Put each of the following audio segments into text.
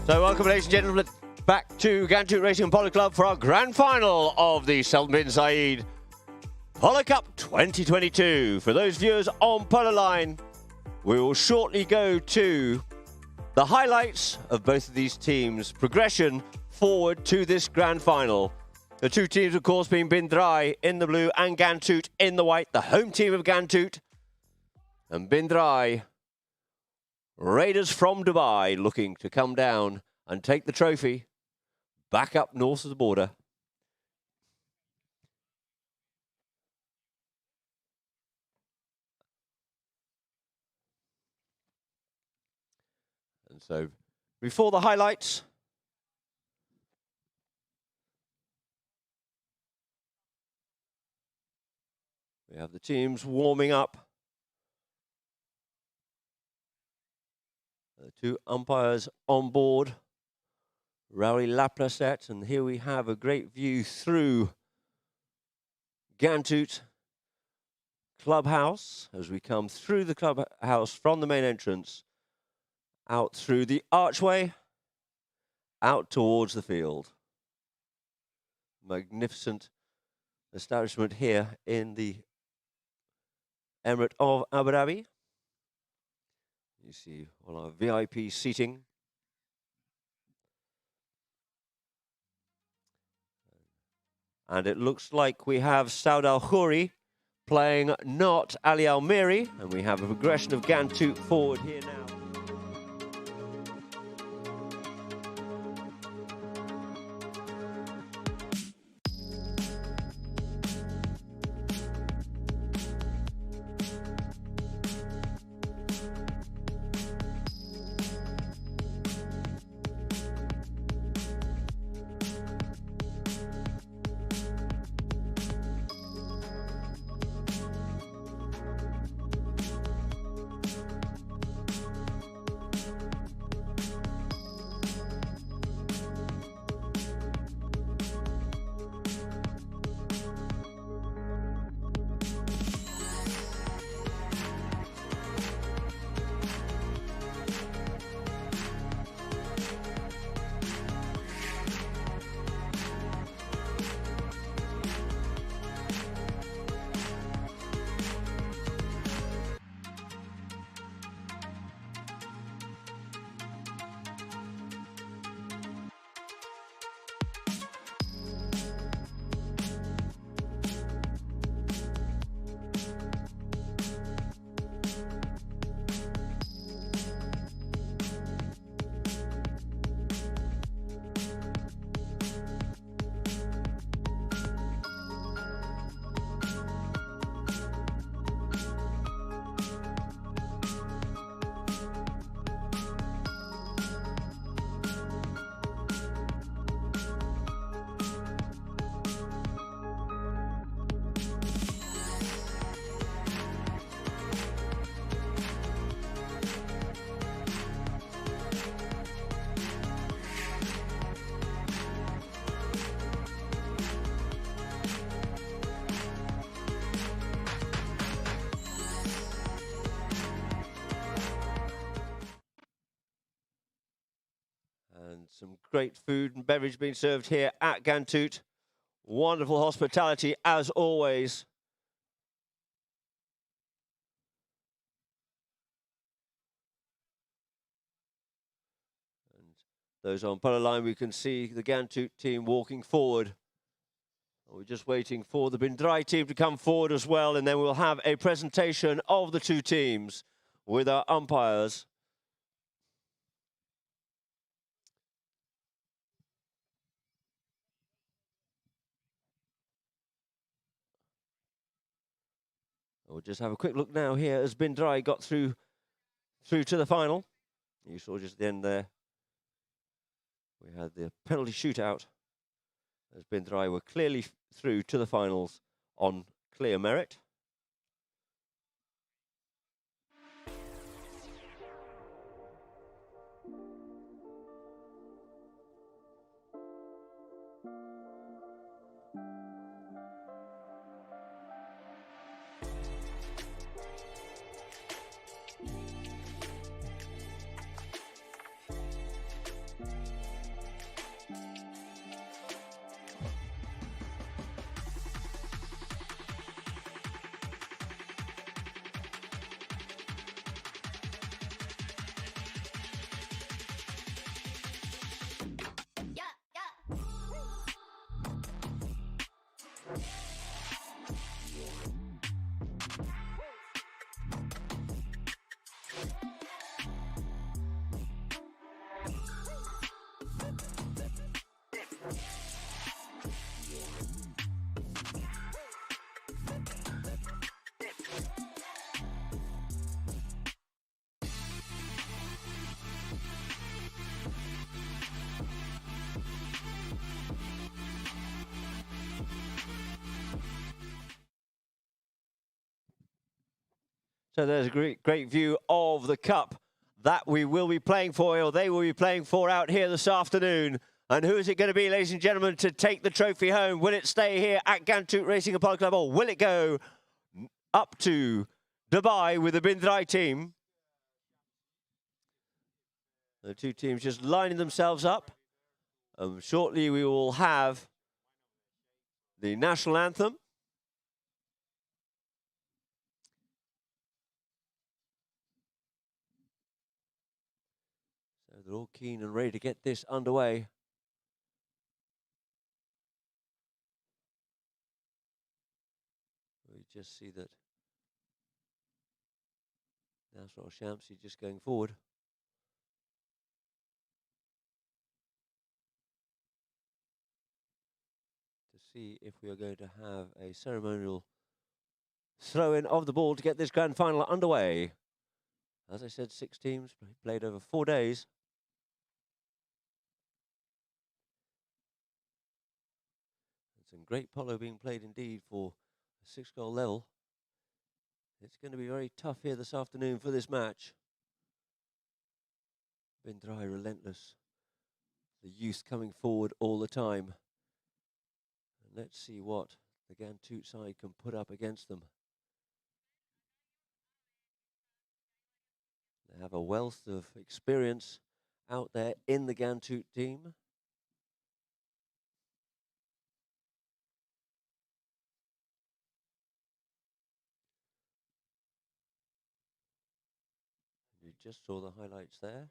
So welcome, ladies and gentlemen, back to Ghantoot Racing and Polo Club for our grand final of the Sultan bin Zayed Polo Cup 2022. For those viewers on Polo Line, we will shortly go to the highlights of both of these teams' progression forward to this grand final. The two teams, of course, being DRAI in the blue and Ghantoot in the white, the home team of Ghantoot. And DRAI, Raiders from Dubai, looking to come down and take the trophy back up north of the border. And so, before the highlights, we have the teams warming up. The two umpires on board, Raoul Laplacette, and here we have a great view through Ghantoot Clubhouse as we come through the clubhouse from the main entrance, out through the archway, out towards the field. Magnificent establishment here in the Emirate of Abu Dhabi. You see all our VIP seating. And it looks like we have Saud Al Khouri playing not Ali Al Miri, and we have a progression of Ghantoot forward here now. Some great food and beverage being served here at Ghantoot. Wonderful hospitality as always. And those on Polo Line, we can see the Ghantoot team walking forward. We're just waiting for the DRAI team to come forward as well, and then we'll have a presentation of the two teams with our umpires. We'll just have a quick look now here as DRAI got through to the final. You saw just at the end there, we had the penalty shootout as DRAI were clearly through to the finals on clear merit. So there's a great view of the cup that we will be playing for, or they will be playing for out here this afternoon. And who is it going to be, ladies and gentlemen, to take the trophy home? Will it stay here at Ghantoot Racing and Polo Club, or will it go up to Dubai with the DRAI team? The two teams just lining themselves up. Shortly we will have the national anthem. So they're all keen and ready to get this underway. We just see that National Shamsi just going forward. To see if we are going to have a ceremonial throw-in of the ball to get this grand final underway. As I said, 6 teams played over 4 days. And some great polo being played indeed for a 6-goal level. It's going to be very tough here this afternoon for this match. DRAI relentless. The youth coming forward all the time. And let's see what the Ghantoot side can put up against them. They have a wealth of experience out there in the Ghantoot team. You just saw the highlights there.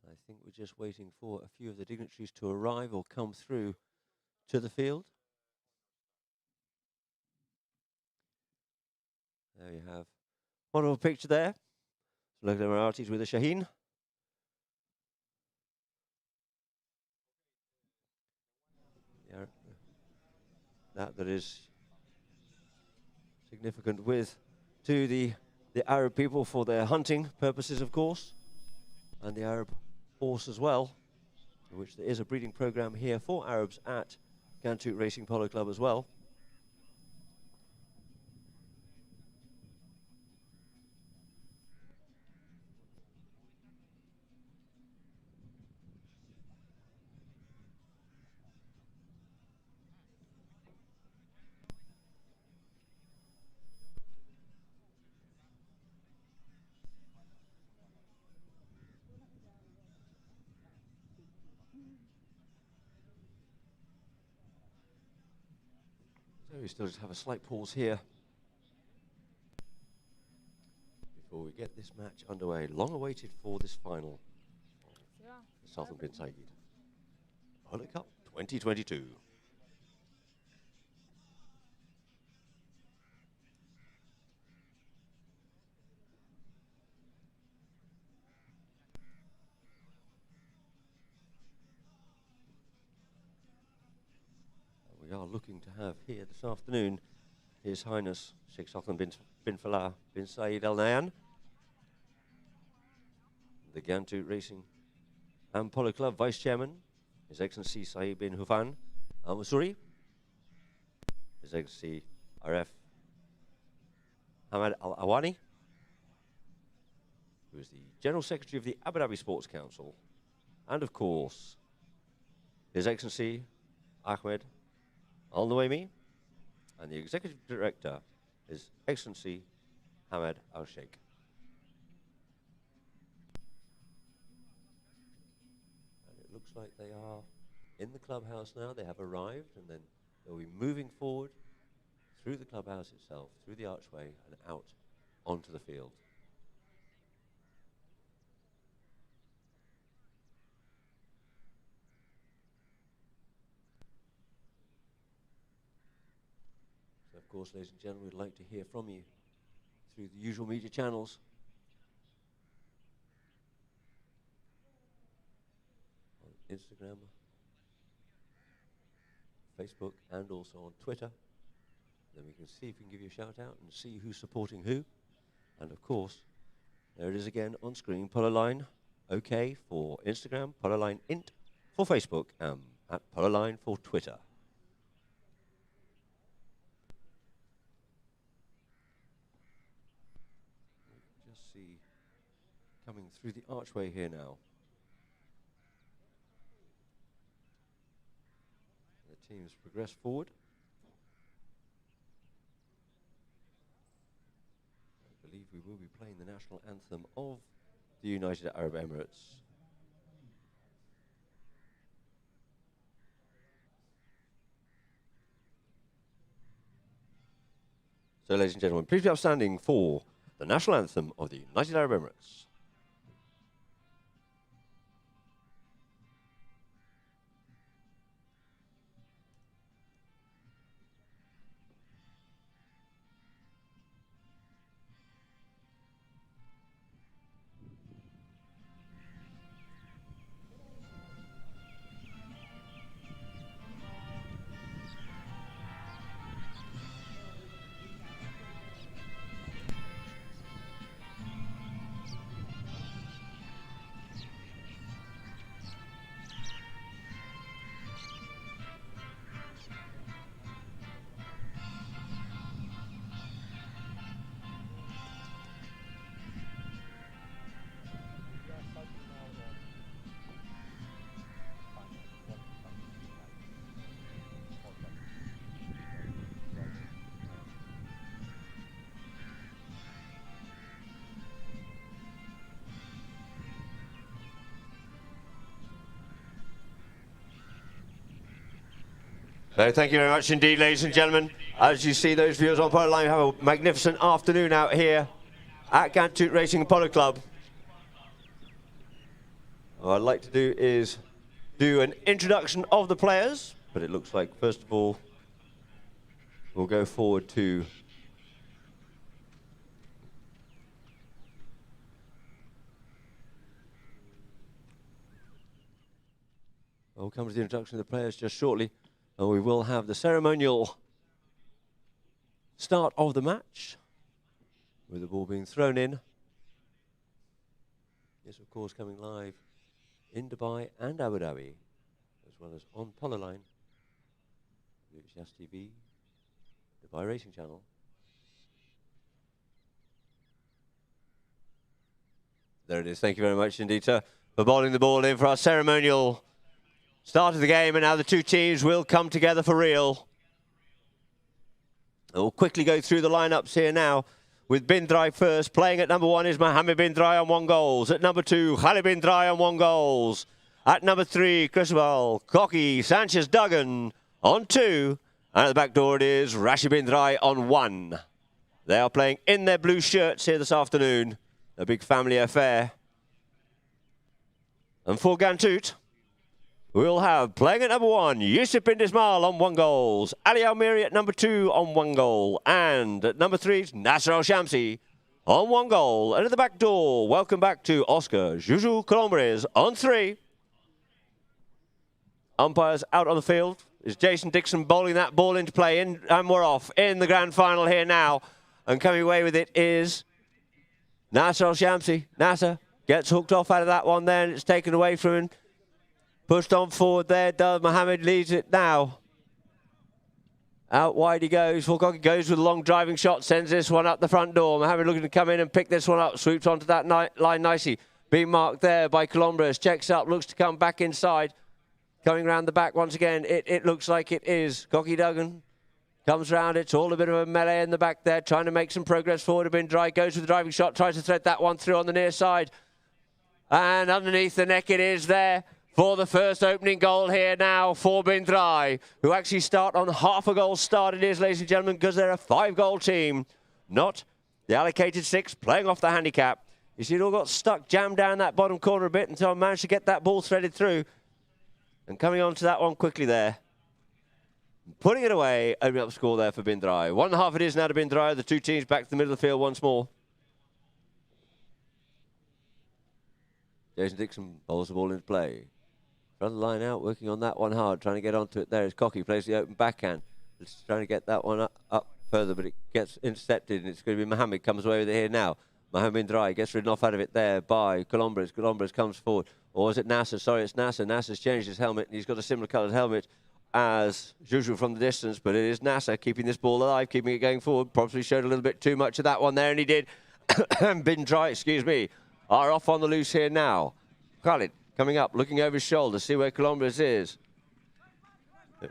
I think we're just waiting for a few of the dignitaries to arrive or come through to the field. There you have wonderful picture there. Local Emiratis with a Shaheen. Yeah, that is significant to the Arab people for their hunting purposes, of course, and the Arab horse as well, in which there is a breeding program here for Arabs at Ghantoot Racing Polo Club as well. So we still just have a slight pause here before we get this match underway. Long awaited for this final. Sultan bin Zayed. Polo Cup 2022. We are looking to have here this afternoon His Highness Sheikh Sultan bin Falah bin Zayed Al Nahyan, the Ghantoot Racing and Polo Club Vice Chairman, His Excellency Saeed bin Hufan Al Masuri, His Excellency Aref Hamad Al Awani, who is the General Secretary of the Abu Dhabi Sports Council, and of course, His Excellency Ahmed Al Nuaimi, and the Executive Director, His Excellency Hamad Al Sheikh. And it looks like they are in the clubhouse now. They have arrived, and then they'll be moving forward through the clubhouse itself, through the archway, and out onto the field. So, of course, ladies and gentlemen, we'd like to hear from you through the usual media channels. On Instagram, Facebook, and also on Twitter. Then we can see if we can give you a shout out and see who's supporting who. And of course, there it is again on screen, Polo Line OK for Instagram, Polo Line Int for Facebook, at Polo Line for Twitter. Just see coming through the archway here now. The teams progress forward. I believe we will be playing the national anthem of the United Arab Emirates. So, ladies and gentlemen, please be upstanding for the national anthem of the United Arab Emirates. So thank you very much indeed, ladies and gentlemen. As you see, those viewers on Polo Line have a magnificent afternoon out here at Ghantoot Racing and Polo Club. What I'd like to do is do an introduction of the players, but it looks like, first of all, we'll go forward to we'll come to the introduction of the players just shortly. And we will have the ceremonial start of the match, with the ball being thrown in. This, of course, coming live in Dubai and Abu Dhabi, as well as on Polo Line, Yas TV, Dubai Racing Channel. There it is. Thank you very much indeed, sir, for bowling the ball in for our ceremonial start of the game, and now the two teams will come together for real. We'll quickly go through the lineups here now, with bin DRAI first. Playing at number 1 is Mohammed bin DRAI on 1 goals. At number 2, Khalid bin DRAI on 1 goals. At number 3, Criswell, Cocky, Sanchez, Duggan on 2. And at the back door it is Rashid bin DRAI on 1. They are playing in their blue shirts here this afternoon. A big family affair. And for Ghantoot, we'll have, playing at number 1, Yusuf bin Ismail on 1 goals. Ali Almiri at number 2 on 1 goal. And at number 3, Nasser Al-Shamsi on 1 goal. And at the back door, welcome back to Oscar Juju Colombres on 3. Umpires out on the field. Is Jason Dixon bowling that ball into play, and we're off in the grand final here now. And coming away with it is Nasser Al-Shamsi. Nasser gets hooked off out of that one there, and it's taken away from him. Pushed on forward there, does Mohammed, leads it now. Out wide he goes. Fulcocky goes with a long driving shot, sends this one up the front door. Mohammed looking to come in and pick this one up, sweeps onto that line nicely. Being marked there by Colombres, checks up, looks to come back inside. Coming round the back once again, it looks like it is Cocky Duggan. Comes round, it's all a bit of a melee in the back there, trying to make some progress forward. Bin DRAI goes with the driving shot, tries to thread that one through on the near side. And underneath the neck it is there for the first opening goal here now for bin DRAI, who actually start on half a goal start it is, ladies and gentlemen, because they're a 5-goal team, not the allocated 6, playing off the handicap. You see, it all got stuck, jammed down that bottom corner a bit until I managed to get that ball threaded through. And coming on to that one quickly there. Putting it away, opening up score there for bin DRAI. 1.5 it is now to bin DRAI. The two teams back to the middle of the field once more. Jason Dixon bowls the ball into play. Front of the line out, working on that one hard, trying to get onto it there is Cocky, plays the open backhand. Just trying to get that one up further, but it gets intercepted, and it's going to be Mohammed comes away with it here now. Mohammed bin DRAI gets ridden off out of it there by Colombres. Colombres comes forward. Or is it Nasser? Sorry, it's Nasser. Nasser's changed his helmet, and he's got a similar coloured helmet as Juju from the distance, but it is Nasser keeping this ball alive, keeping it going forward. Probably showed a little bit too much of that one there, and he did. Bin DRAI, excuse me, are off on the loose here now. Khalid coming up, looking over his shoulder, see where Colombres is. In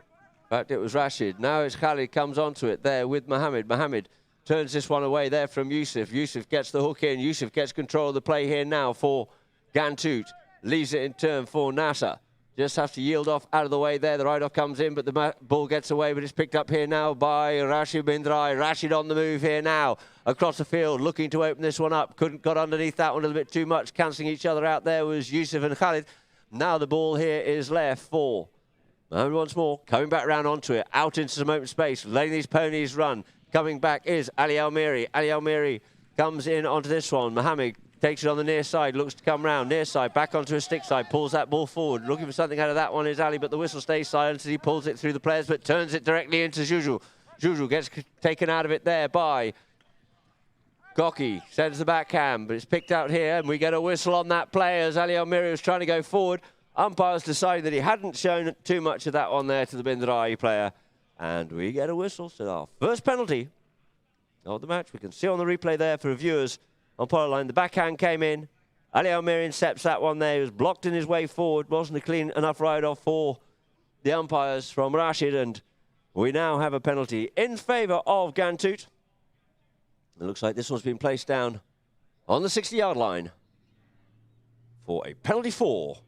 fact, it was Rashid. Now it's Khalid, comes onto it there with Mohammed. Mohammed turns this one away there from Yusuf. Yusuf gets the hook in. Yusuf gets control of the play here now for Ghantoot. Leaves it in turn for Nasser. Just has to yield off out of the way there. The ride-off comes in, but the ball gets away, but it's picked up here now by Rashid bin DRAI. Rashid on the move here now. Across the field, looking to open this one up. Got underneath that one a little bit too much. Cancelling each other out there was Yusuf and Khalid. Now the ball here is left for Mohammed once more. Coming back round onto it. Out into some open space. Letting these ponies run. Coming back is Ali Almiri. Ali Almiri comes in onto this one. Mohammed takes it on the near side, looks to come round. Near side, back onto a stick side, pulls that ball forward. Looking for something out of that one is Ali, but the whistle stays silent as he pulls it through the players, but turns it directly into Juju. Juju gets taken out of it there by Goki. Sends the backhand, but it's picked out here, and we get a whistle on that play as Ali Almiri was trying to go forward. Umpires decided that he hadn't shown too much of that one there to the bin DRAI player. And we get a whistle. So our first penalty of the match. We can see on the replay there for viewers on Polo line. The backhand came in. Ali Almiri intercepts that one there. He was blocked in his way forward. Wasn't a clean enough ride-off for the umpires from Rashid. And we now have a penalty in favour of Ghantoot. It looks like this one's been placed down on the 60-yard line for a penalty 4.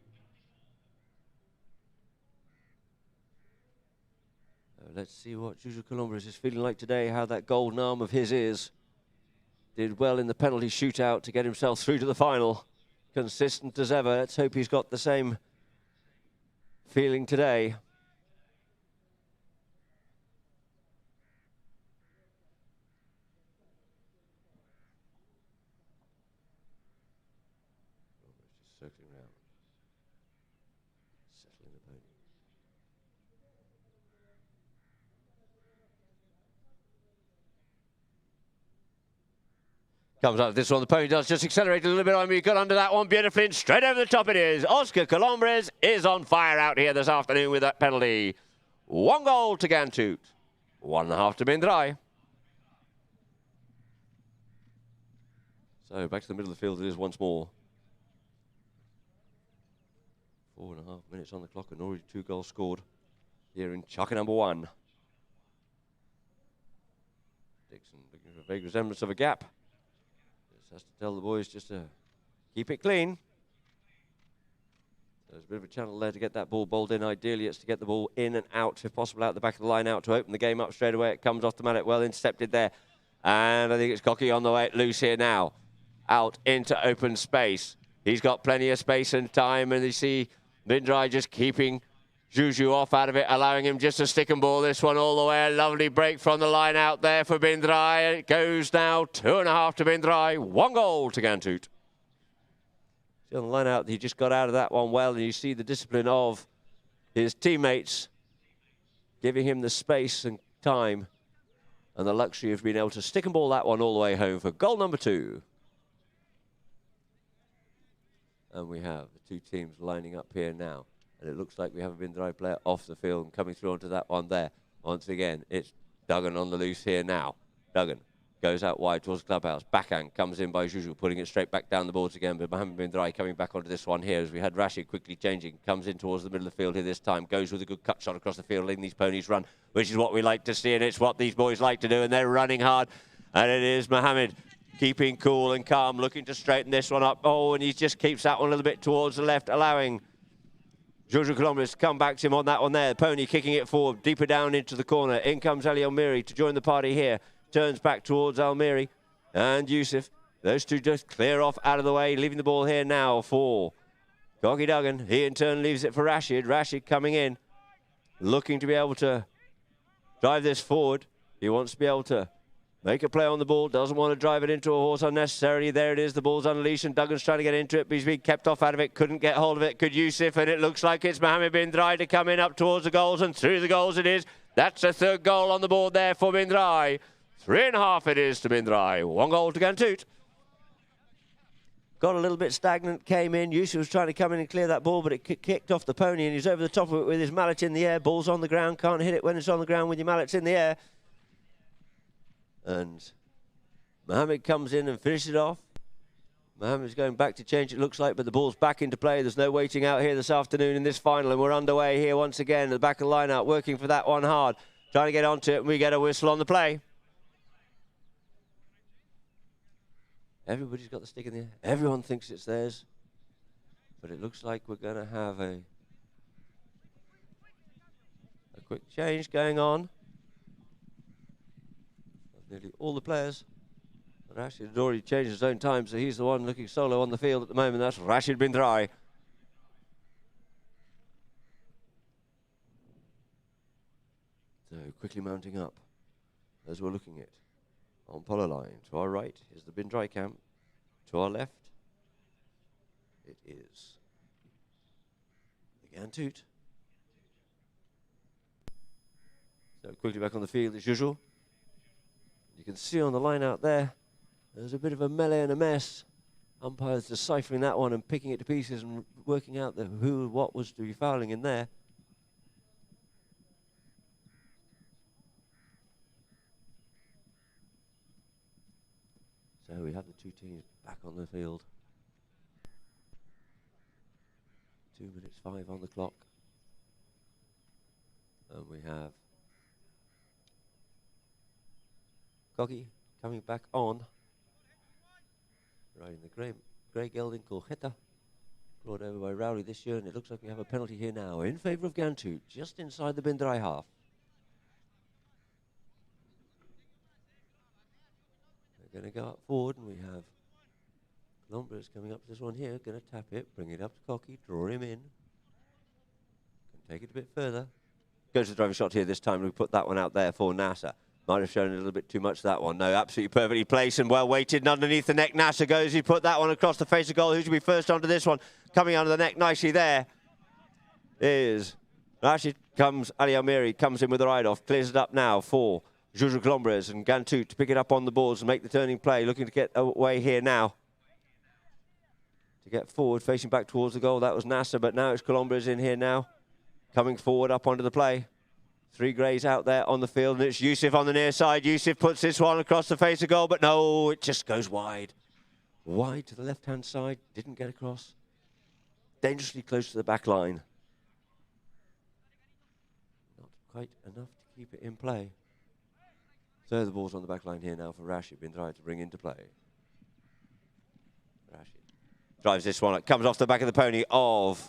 Let's see what Juju Colombres is feeling like today, how that golden arm of his is. Did well in the penalty shootout to get himself through to the final. Consistent as ever. Let's hope he's got the same feeling today. Just circling around. Settling the pony. Comes out of this one, the pony does just accelerate a little bit on me. Got under that one beautifully, and straight over the top it is. Oscar Colombres is on fire out here this afternoon with that penalty. 1 goal to Ghantoot, 1.5 to bin DRAI. So back to the middle of the field it is once more. 4.5 minutes on the clock and already 2 goals scored here in Chaka number 1. Dixon looking for a vague resemblance of a gap. Has to tell the boys just to keep it clean. There's a bit of a channel there to get that ball bowled in. Ideally, it's to get the ball in and out, if possible, out the back of the line out to open the game up straight away. It comes off the mallet, well intercepted there. And I think it's Cocky on the way loose here now. Out into open space. He's got plenty of space and time, and you see bin DRAI just keeping Juju off out of it, allowing him just to stick and ball this one all the way. A lovely break from the line out there for bin DRAI. It goes now 2.5 to bin DRAI, 1 goal to Ghantoot. See on the line out, he just got out of that one well, and you see the discipline of his teammates, giving him the space and time and the luxury of being able to stick and ball that one all the way home for goal number 2. And we have the 2 teams lining up here now. And it looks like we have a bin DRAI player off the field and coming through onto that one there. Once again, it's Duggan on the loose here now. Duggan goes out wide towards the clubhouse. Backhand comes in by Juju, putting it straight back down the boards again. But Mohammed bin DRAI coming back onto this one here as we had Rashid quickly changing. Comes in towards the middle of the field here this time. Goes with a good cut shot across the field, letting these ponies run, which is what we like to see. And it's what these boys like to do. And they're running hard. And it is Mohammed keeping cool and calm, looking to straighten this one up. Oh, and he just keeps that one a little bit towards the left, allowing Juju Colombres to come back to him on that one there. Pony kicking it forward, deeper down into the corner. In comes Ali Almiri to join the party here. Turns back towards Almiri and Yusuf. Those 2 just clear off out of the way, leaving the ball here now for Gogi Duggan. He in turn leaves it for Rashid. Rashid coming in, looking to be able to drive this forward. He wants to be able to make a play on the ball, doesn't want to drive it into a horse unnecessarily. There it is, the ball's unleashed, and Duggan's trying to get into it, but he's being kept off out of it, couldn't get hold of it. Could Yusuf, and it looks like it's Mohammed bin DRAI to come in up towards the goals, and through the goals it is. That's a 3rd goal on the board there for bin DRAI. 3.5 it is to bin DRAI, 1 goal to Ghantoot. got a little bit stagnant, came in. Yusuf was trying to come in and clear that ball, but it kicked off the pony, and he's over the top of it with his mallet in the air. Ball's on the ground, can't hit it when it's on the ground with your mallets in the air. And Mohammed comes in and finishes it off. Mohammed's going back to change, it looks like, but the ball's back into play. There's no waiting out here this afternoon in this final, and we're underway here once again at the back of the line-out, working for that one hard, trying to get onto it, and we get a whistle on the play. Everybody's got the stick in the air. Everyone thinks it's theirs, but it looks like we're going to have a quick change going on. Nearly all the players. Rashid had already changed his own time, so he's the one looking solo on the field at the moment. That's Rashid bin DRAI. So quickly mounting up as we're looking at on Polo line. To our right is the bin DRAI camp. To our left, it is the Ghantoot. So quickly back on the field as usual. You can see on the line out there, there's a bit of a melee and a mess. Umpires deciphering that one and picking it to pieces and working out what was to be fouling in there. So we have the two teams back on the field. 2 minutes 5 on the clock. And we have Coggy coming back on. Riding the grey gelding called Heta. Brought over by Rowley this year, and it looks like we have a penalty here now in favour of Ghantoot, just inside the bin DRAI half. They're going to go up forward, and we have Columbus coming up to this one here, going to tap it, bring it up to Cocky, draw him in. Can take it a bit further. Goes to the driving shot here this time. We put that one out there for Nasser. Might have shown a little bit too much, that one. No, absolutely perfectly placed and well weighted. And underneath the neck, Nasser goes. He put that one across the face of goal. Who should be first onto this one? Coming under the neck nicely there is Rashid. Comes Ali Almiri, comes in with the ride-off. Clears it up now for Juju Colombres and Ghantoot to pick it up on the boards and make the turning play. Looking to get away here now. To get forward, facing back towards the goal. That was Nasser, but now it's Colombres in here now. Coming forward up onto the play. 3 greys out there on the field, and it's Yusuf on the near side. Yusuf puts this one across the face of goal, but no, it just goes wide. Wide to the left-hand side, didn't get across. Dangerously close to the back line. Not quite enough to keep it in play. So the ball's on the back line here now for Rashid bin DRAI to bring into play. Rashid drives this one, it comes off the back of the pony of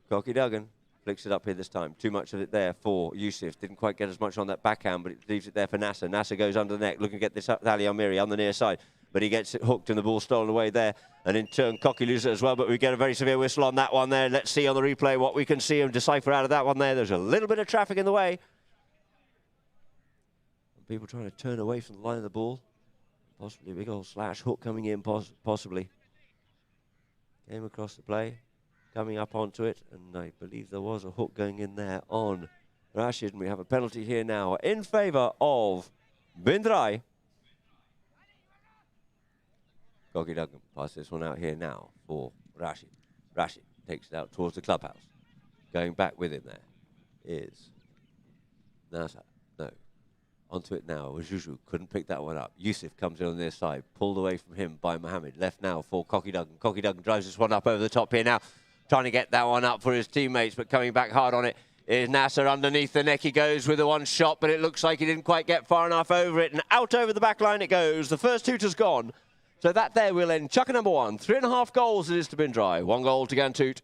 Cocky Duggan. Flicks it up here this time. Too much of it there for Yusuf. Didn't quite get as much on that backhand, but it leaves it there for Nasser. Nasser goes under the neck, looking to get this up to Ali Almiri on the near side. But he gets it hooked and the ball stolen away there. And in turn, Cocky loses it as well, but we get a very severe whistle on that one there. Let's see on the replay what we can see and decipher out of that one there. There's a little bit of traffic in the way. And people trying to turn away from the line of the ball. Possibly a big old slash hook coming in, possibly. Came across the play. Coming up onto it, and I believe there was a hook going in there on Rashid, and we have a penalty here now in favour of bin DRAI. Cocky Duggan passes this one out here now for Rashid. Rashid takes it out towards the clubhouse. Going back with him there is Nasser. No. Onto it now. Juju couldn't pick that one up. Yusuf comes in on their side, pulled away from him by Mohammed. Left now for Cocky Duggan. Cocky Duggan drives this one up over the top here now. Trying to get that one up for his teammates, but coming back hard on it is Nasser. Underneath the neck he goes with the one shot, but it looks like he didn't quite get far enough over it, and out over the back line it goes. The first hooter's gone. So that there will end chucker number 1. 3.5 goals it is to bin DRAI. 1 goal to Ghantoot.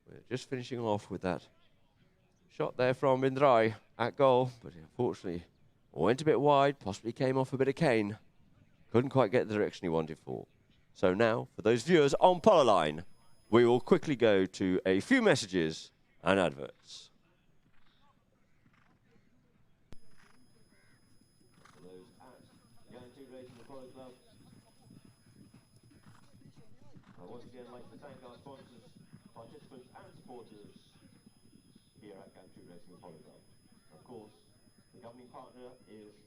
We're just finishing off with that shot there from bin DRAI at goal, but unfortunately went a bit wide, possibly came off a bit of cane. Couldn't quite get the direction he wanted for. So now, for those viewers on Polo line, we will quickly go to a few messages and adverts. For those at Ghantoot Racing Polo Club, I once again like to thank our sponsors, participants and supporters here at Ghantoot Racing Polo Club. Of course, the governing partner is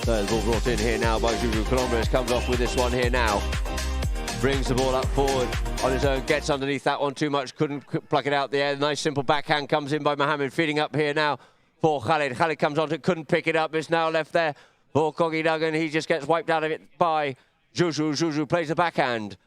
So the ball brought in here now by Juju. Columbus comes off with this one here now. Brings the ball up forward on his own, gets underneath that one too much, couldn't pluck it out the air. Nice simple backhand comes in by Mohammed, feeding up here now for Khalid. Khalid comes on to it, couldn't pick it up. It's now left there for Coggy Duggan. He just gets wiped out of it by Juju. Juju plays the backhand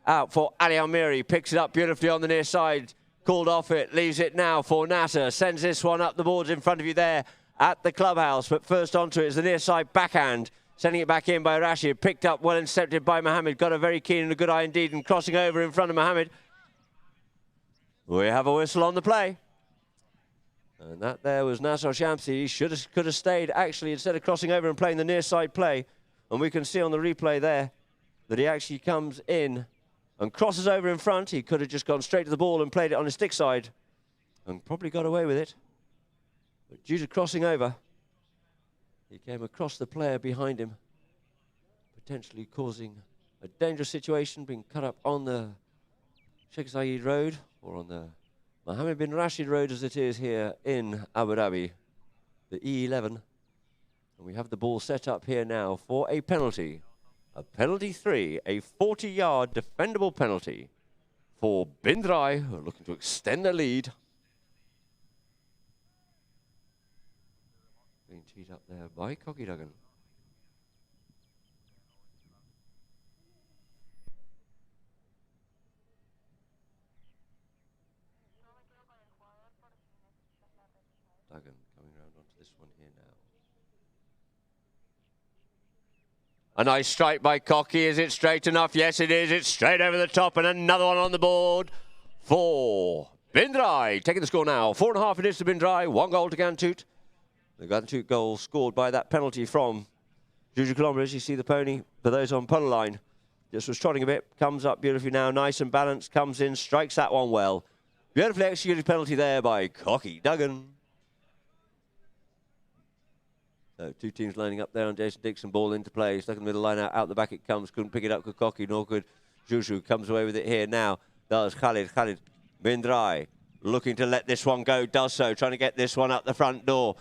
out for Ali Almiri, picks it up beautifully on the near side, called off it, leaves it now for Nasser, sends this one up the boards in front of you there at the clubhouse, but first onto it is the near side backhand, sending it back in by Rashid, picked up well intercepted by Mohammed, got a very keen and a good eye indeed, and crossing over in front of Mohammed. We have a whistle on the play. And that there was Nasser Shamsi. He could have stayed actually instead of crossing over and playing the near side play. And we can see on the replay there that he actually comes in and crosses over in front. He could have just gone straight to the ball and played it on his stick side and probably got away with it. But due to crossing over, he came across the player behind him, potentially causing a dangerous situation, being cut up on the Sheikh Zayed Road, or on the Mohammed bin Rashid Road as it is here in Abu Dhabi, the E11. And we have the ball set up here now for a penalty. A penalty 3, a 40-yard defendable penalty for bin DRAI, who are looking to extend their lead. Being teed up there by Coggy Duggan. Duggan coming around onto this one here now. A nice strike by Cocky. Is it straight enough? Yes, it is. It's straight over the top, and another one on the board for bin DRAI. Taking the score now. 4.5 it is to bin DRAI. 1 goal to Ghantoot. The Ghantoot goal scored by that penalty from Juju Columbus. You see the pony for those on Polo line. Just was trotting a bit. Comes up beautifully now. Nice and balanced. Comes in. Strikes that one well. Beautifully executed penalty there by Cocky Duggan. So 2 teams lining up there on Jason Dixon. Ball into play. Stuck in the middle line. Out the back it comes. Couldn't pick it up. Could Cocky, nor could Juju. Comes away with it here now. Does Khalid. Khalid bin DRAI looking to let this one go. Does so. Trying to get this one up the front door.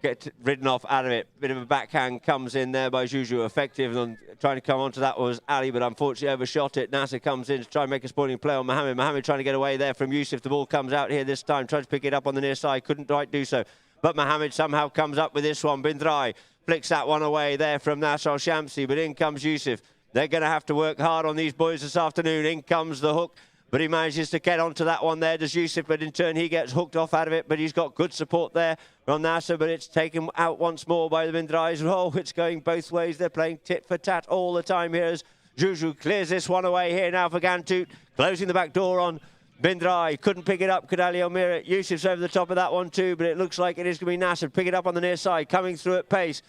Get ridden off out of it. Bit of a backhand comes in there by Juju. Effective. And trying to come onto that was Ali, but unfortunately overshot it. Nasser comes in to try and make a spoiling play on Mohammed. Mohammed trying to get away there from Yusuf. The ball comes out here this time. Tries to pick it up on the near side. Couldn't quite do so. But Mohammed somehow comes up with this one. Bin DRAI flicks that one away there from Nasser Shamsi. But in comes Yusuf. They're going to have to work hard on these boys this afternoon. In comes the hook but he manages to get onto that one there. Does Yusuf, but in turn he gets hooked off out of it, but he's got good support there from Nasser, but it's taken out once more by the bin DRAI. Oh, it's going both ways. They're playing tit for tat all the time here as Juju clears this one away here now for Ghantoot, closing the back door on bin DRAI. Couldn't pick it up, could Ali Almira. Yusuf's over the top of that one too, but it looks like it is going to be Nasser. Pick it up on the near side, coming through at pace.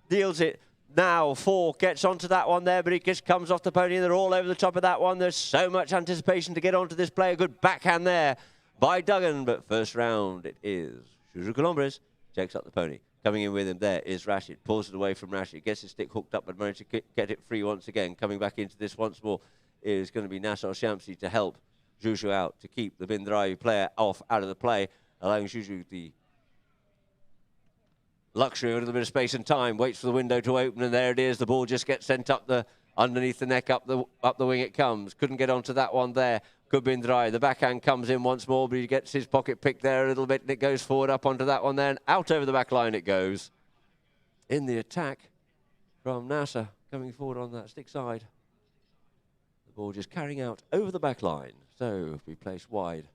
Deals it now. Four gets onto that one there, but he just comes off the pony and they're all over the top of that one. There's so much anticipation to get onto this play. A good backhand there by Duggan, but first round it is Juju Colombres. Checks up the pony. Coming in with him there is Rashid. Pulls it away from Rashid. Gets his stick hooked up, but managed to get it free once again. Coming back into this once more is going to be Nasser Shamsi to help Juju out, to keep the bin DRAI player out of the play, allowing Juju the luxury of a little bit of space and time. Waits for the window to open, and there it is. The ball just gets sent up the underneath the neck, up the wing it comes. Couldn't get onto that one there. Good bin DRAI. The backhand comes in once more, but he gets his pocket picked there a little bit, and it goes forward up onto that one there, and out over the back line it goes. In the attack from Nasser, coming forward on that stick side. The ball just carrying out over the back line. So we place wide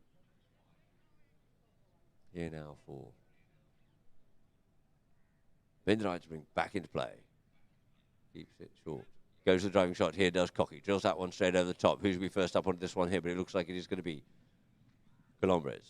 here now for bin DRAI to bring back into play. Keeps it short. Goes the driving shot here, does Cocky. Drills that one straight over the top. Who's going to be first up onto this one here? But it looks like it is going to be Colombres.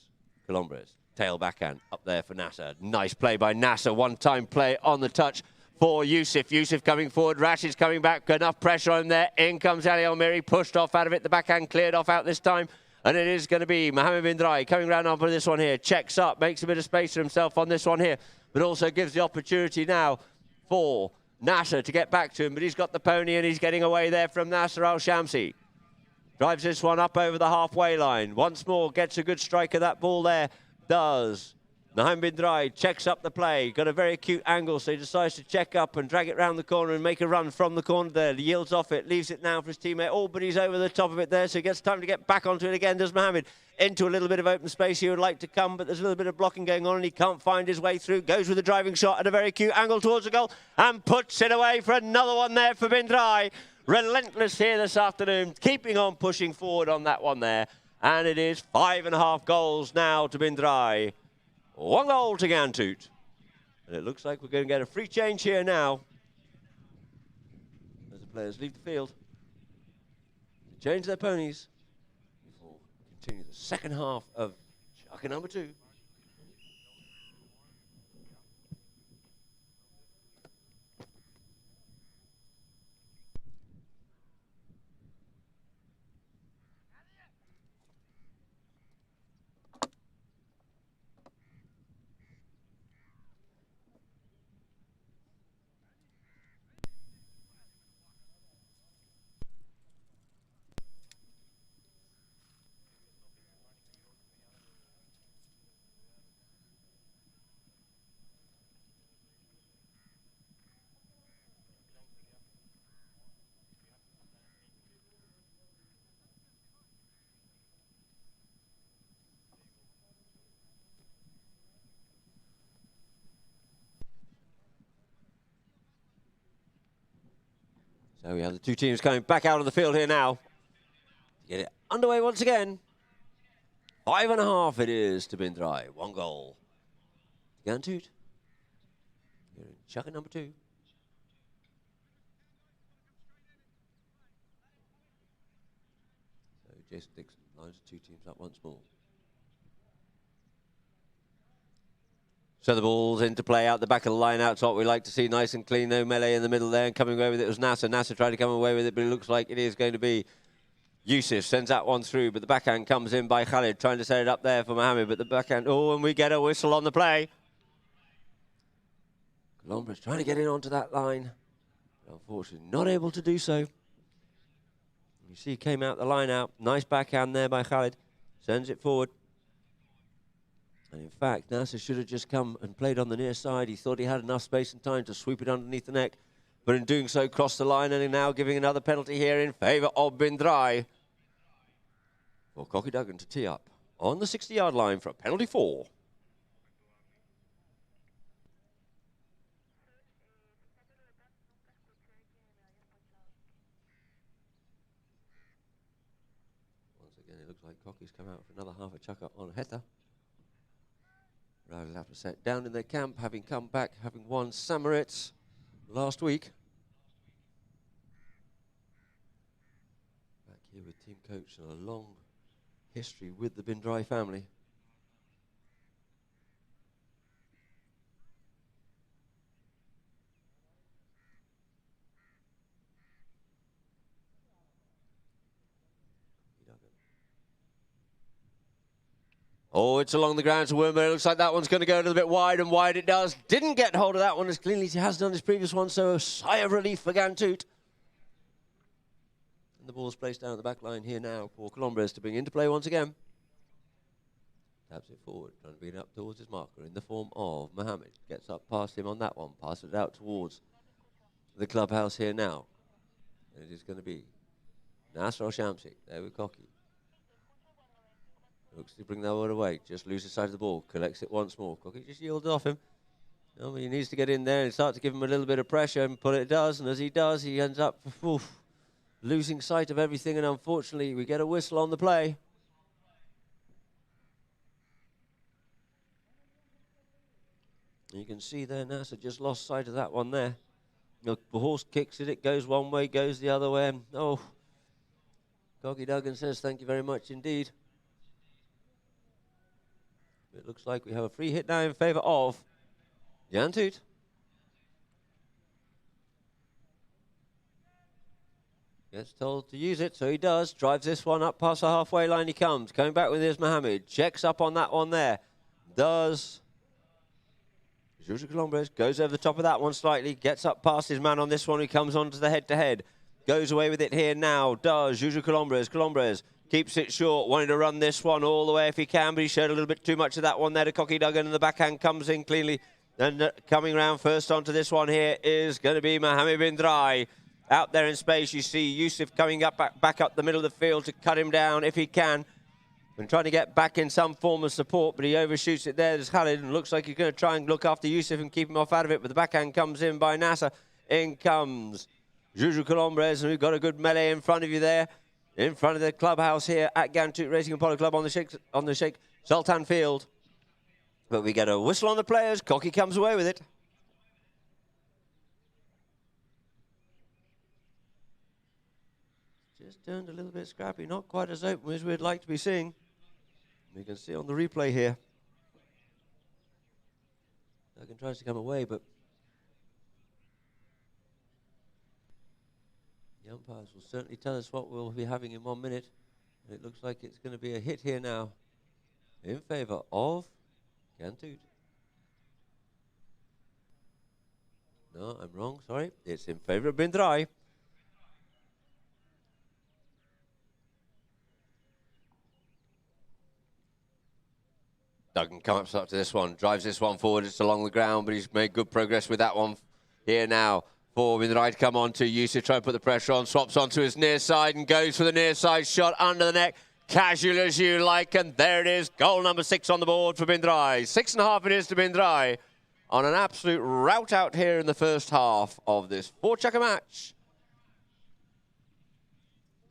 Colombres. Tail backhand up there for Nasser. Nice play by Nasser. One-time play on the touch for Yusuf. Yusuf coming forward. Rashid's coming back. Enough pressure on there. In comes Ali Almiri. Pushed off out of it. The backhand cleared off out this time. And it is going to be Mohammed bin DRAI coming round onto this one here. Checks up. Makes a bit of space for himself on this one here. But also gives the opportunity now for Nasser to get back to him, but he's got the pony and he's getting away there from Nasser Al-Shamsi. Drives this one up over the halfway line. Once more, gets a good strike of that ball there. Does. Mohammed bin DRAI checks up the play. Got a very acute angle, so he decides to check up and drag it round the corner and make a run from the corner there. He yields off it, leaves it now for his teammate. Oh, but he's over the top of it there, so he gets time to get back onto it again. Does Mohammed into a little bit of open space he would like to come, but there's a little bit of blocking going on and he can't find his way through. Goes with a driving shot at a very acute angle towards the goal and puts it away for another one there for bin DRAI. Relentless here this afternoon, keeping on pushing forward on that one there. And it is 5.5 goals now to bin DRAI. 1 goal to Ghantoot. And it looks like we're going to get a free change here now as the players leave the field. They change their ponies before continue the second half of Chaka number 2. So we have the two teams coming back out of the field here now. Get it underway once again. 5.5 it is to bin DRAI. 1 goal. Ghantoot. Here in Chaka number 2. So Jason Dixon lines the two teams up once more. So the ball's into play out the back of the line. Out's what we like to see, nice and clean. No melee in the middle there, and coming away with it was Nasser. Nasser tried to come away with it, but it looks like it is going to be Yusuf. Sends that one through, but the backhand comes in by Khalid, trying to set it up there for Mohammed, but the backhand, oh, and we get a whistle on the play. Colombres trying to get in onto that line, but unfortunately not able to do so. You see, he came out the line out. Nice backhand there by Khalid. Sends it forward. And in fact, Nasser should have just come and played on the near side. He thought he had enough space and time to sweep it underneath the neck, but in doing so, crossed the line, and now giving another penalty here in favour of bin DRAI. For Cocky Duggan to tee up on the 60-yard line for a penalty 4. again, it looks like Cocky's come out for another half a chucker on Hetha. Rowley have to set down in their camp, having come back, having won Samaritz last week. Back here with team coach and a long history with the DRAI family. Oh, it's along the ground to Wormer. It looks like that one's going to go a little bit wide, and wide it does. Didn't get hold of that one as cleanly as he has done his previous one, so a sigh of relief for Ghantoot. And the ball's placed down at the back line here now for Colombres to bring into play once again. Taps it forward, trying to bring it up towards his marker in the form of Mohammed. Gets up past him on that one, passes it out towards the clubhouse here now. And it is going to be Nasser Al-Shamsi there with Cocky. Looks to bring that one away, just loses sight of the ball, collects it once more. Cocky just yielded off him. No, he needs to get in there and start to give him a little bit of pressure, and pull it does, and as he does, he ends up losing sight of everything, and unfortunately, we get a whistle on the play. You can see there, Nasser just lost sight of that one there. The horse kicks it, it goes one way, goes the other way, and oh, Cocky Duggan says thank you very much indeed. It looks like we have a free hit now in favour of Ghantoot. Gets told to use it, so he does. Drives this one up past the halfway line he comes. Coming back with his Mohammed. Checks up on that one there. Does Juju Colombres. Goes over the top of that one slightly. Gets up past his man on this one. He comes on to the head-to-head. Goes away with it here now. Does Juju Colombres. Colombres keeps it short, wanting to run this one all the way if he can, but he showed a little bit too much of that one there to Cocky Duggan, and the backhand comes in cleanly. And coming round first onto this one here is going to be Mohammed bin DRAI. Out there in space, you see Yusuf coming up back up the middle of the field to cut him down if he can. And trying to get back in some form of support, but he overshoots it there. There's Khalid, and looks like he's going to try and look after Yusuf and keep him off out of it, but the backhand comes in by Nasser. In comes Juju Colombres, and we've got a good melee in front of you there. In front of the clubhouse here at Ghantoot Racing and Polo Club on the Sheikh Sultan field. But we get a whistle on the players. Cocky comes away with it. Just turned a little bit scrappy. Not quite as open as we'd like to be seeing. We can see on the replay here. Duggan tries to come away, but the umpires will certainly tell us what we'll be having in 1 minute. And it looks like it's going to be a hit here now in favour of Ghantoot. No, I'm wrong, sorry. It's in favour of bin DRAI. Duggan comes up to this one, drives this one forward. It's along the ground, but he's made good progress with that one here now. For bin DRAI to come on to Yusuf, try and put the pressure on, swaps onto his near side and goes for the near side shot under the neck. Casual as you like, and there it is. Goal number 6 on the board for bin DRAI. 6.5 it is to bin DRAI on an absolute rout out here in the first half of this 4-chucker match.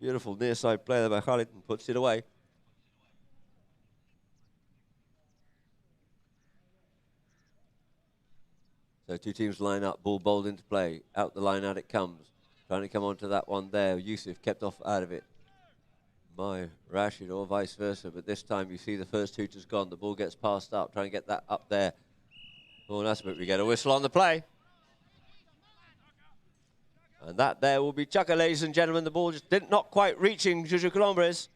Beautiful near side play there by Khalid, and puts it away. So two teams line up, ball bowled into play. Out the line out it comes. Trying to come onto that one there. Yusuf kept off out of it by Rashid, or vice versa. But this time you see the first hooter's gone. The ball gets passed up. Trying to get that up there. Oh, that's but we get a whistle on the play. And that there will be chucker, ladies and gentlemen. The ball just not quite reaching Juju Colombres.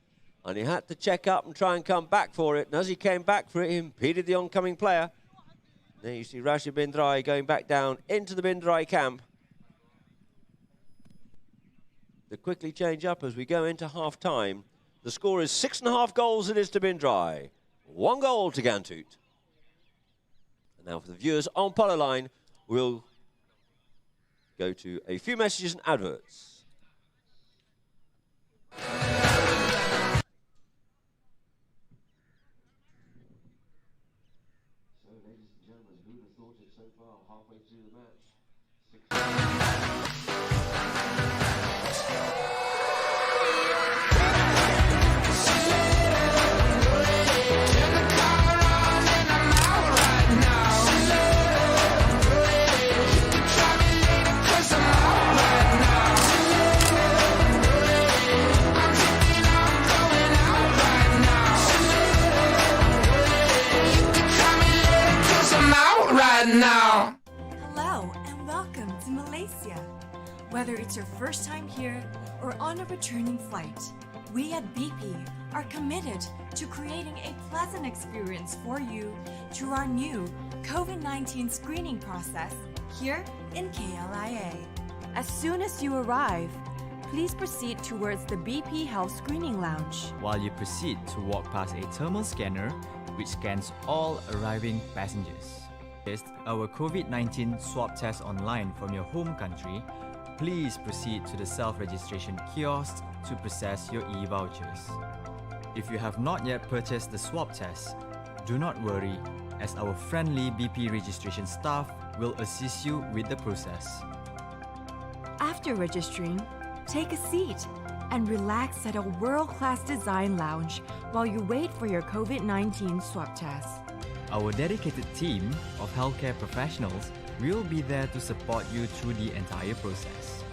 And he had to check up and try and come back for it. And as he came back for it, he impeded the oncoming player. There you see Rashid bin DRAI going back down into the bin DRAI camp. They quickly change up as we go into half-time. The score is 6.5 goals it is to bin DRAI. 1 goal to Ghantoot. And now for the viewers on Polo Line, we'll go to a few messages and adverts. Whether it's your first time here or on a returning flight, we at BP are committed to creating a pleasant experience for you through our new COVID-19 screening process here in KLIA. As soon as you arrive, please proceed towards the BP Health Screening Lounge. While you proceed to walk past a thermal scanner which scans all arriving passengers. Test our COVID-19 swab test online from your home country. Please proceed to the self-registration kiosk to process your e-vouchers. If you have not yet purchased the swab test, do not worry, as our friendly BP registration staff will assist you with the process. After registering, take a seat and relax at a world-class design lounge while you wait for your COVID-19 swab test. Our dedicated team of healthcare professionals will be there to support you through the entire process.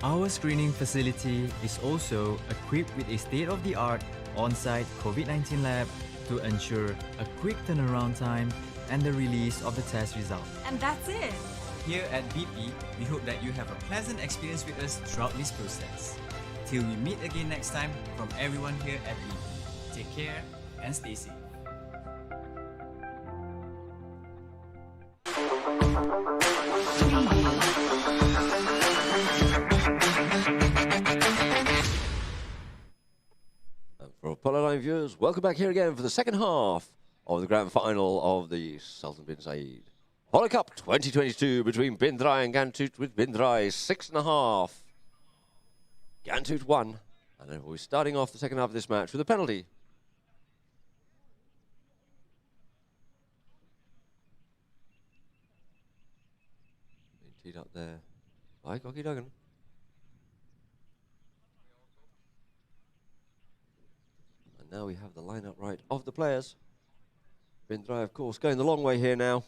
Our screening facility is also equipped with a state-of-the-art on-site COVID-19 lab to ensure a quick turnaround time and the release of the test result. And that's it. Here at BP, we hope that you have a pleasant experience with us throughout this process. Till we meet again next time, from everyone here at BP, take care and stay safe. For Polo Line viewers, welcome back here again for the second half of the grand final of the Sultan bin Zayed Polo Cup 2022 between DRAI and Ghantoot, with DRAI 6.5. Ghantoot 1. And we're starting off the second half of this match with a penalty. Teed up there by Cocky Duggan. And now we have the lineup right of the players. DRAI, of course, going the long way here now.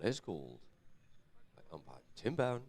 Players called by umpire Tim Bowen.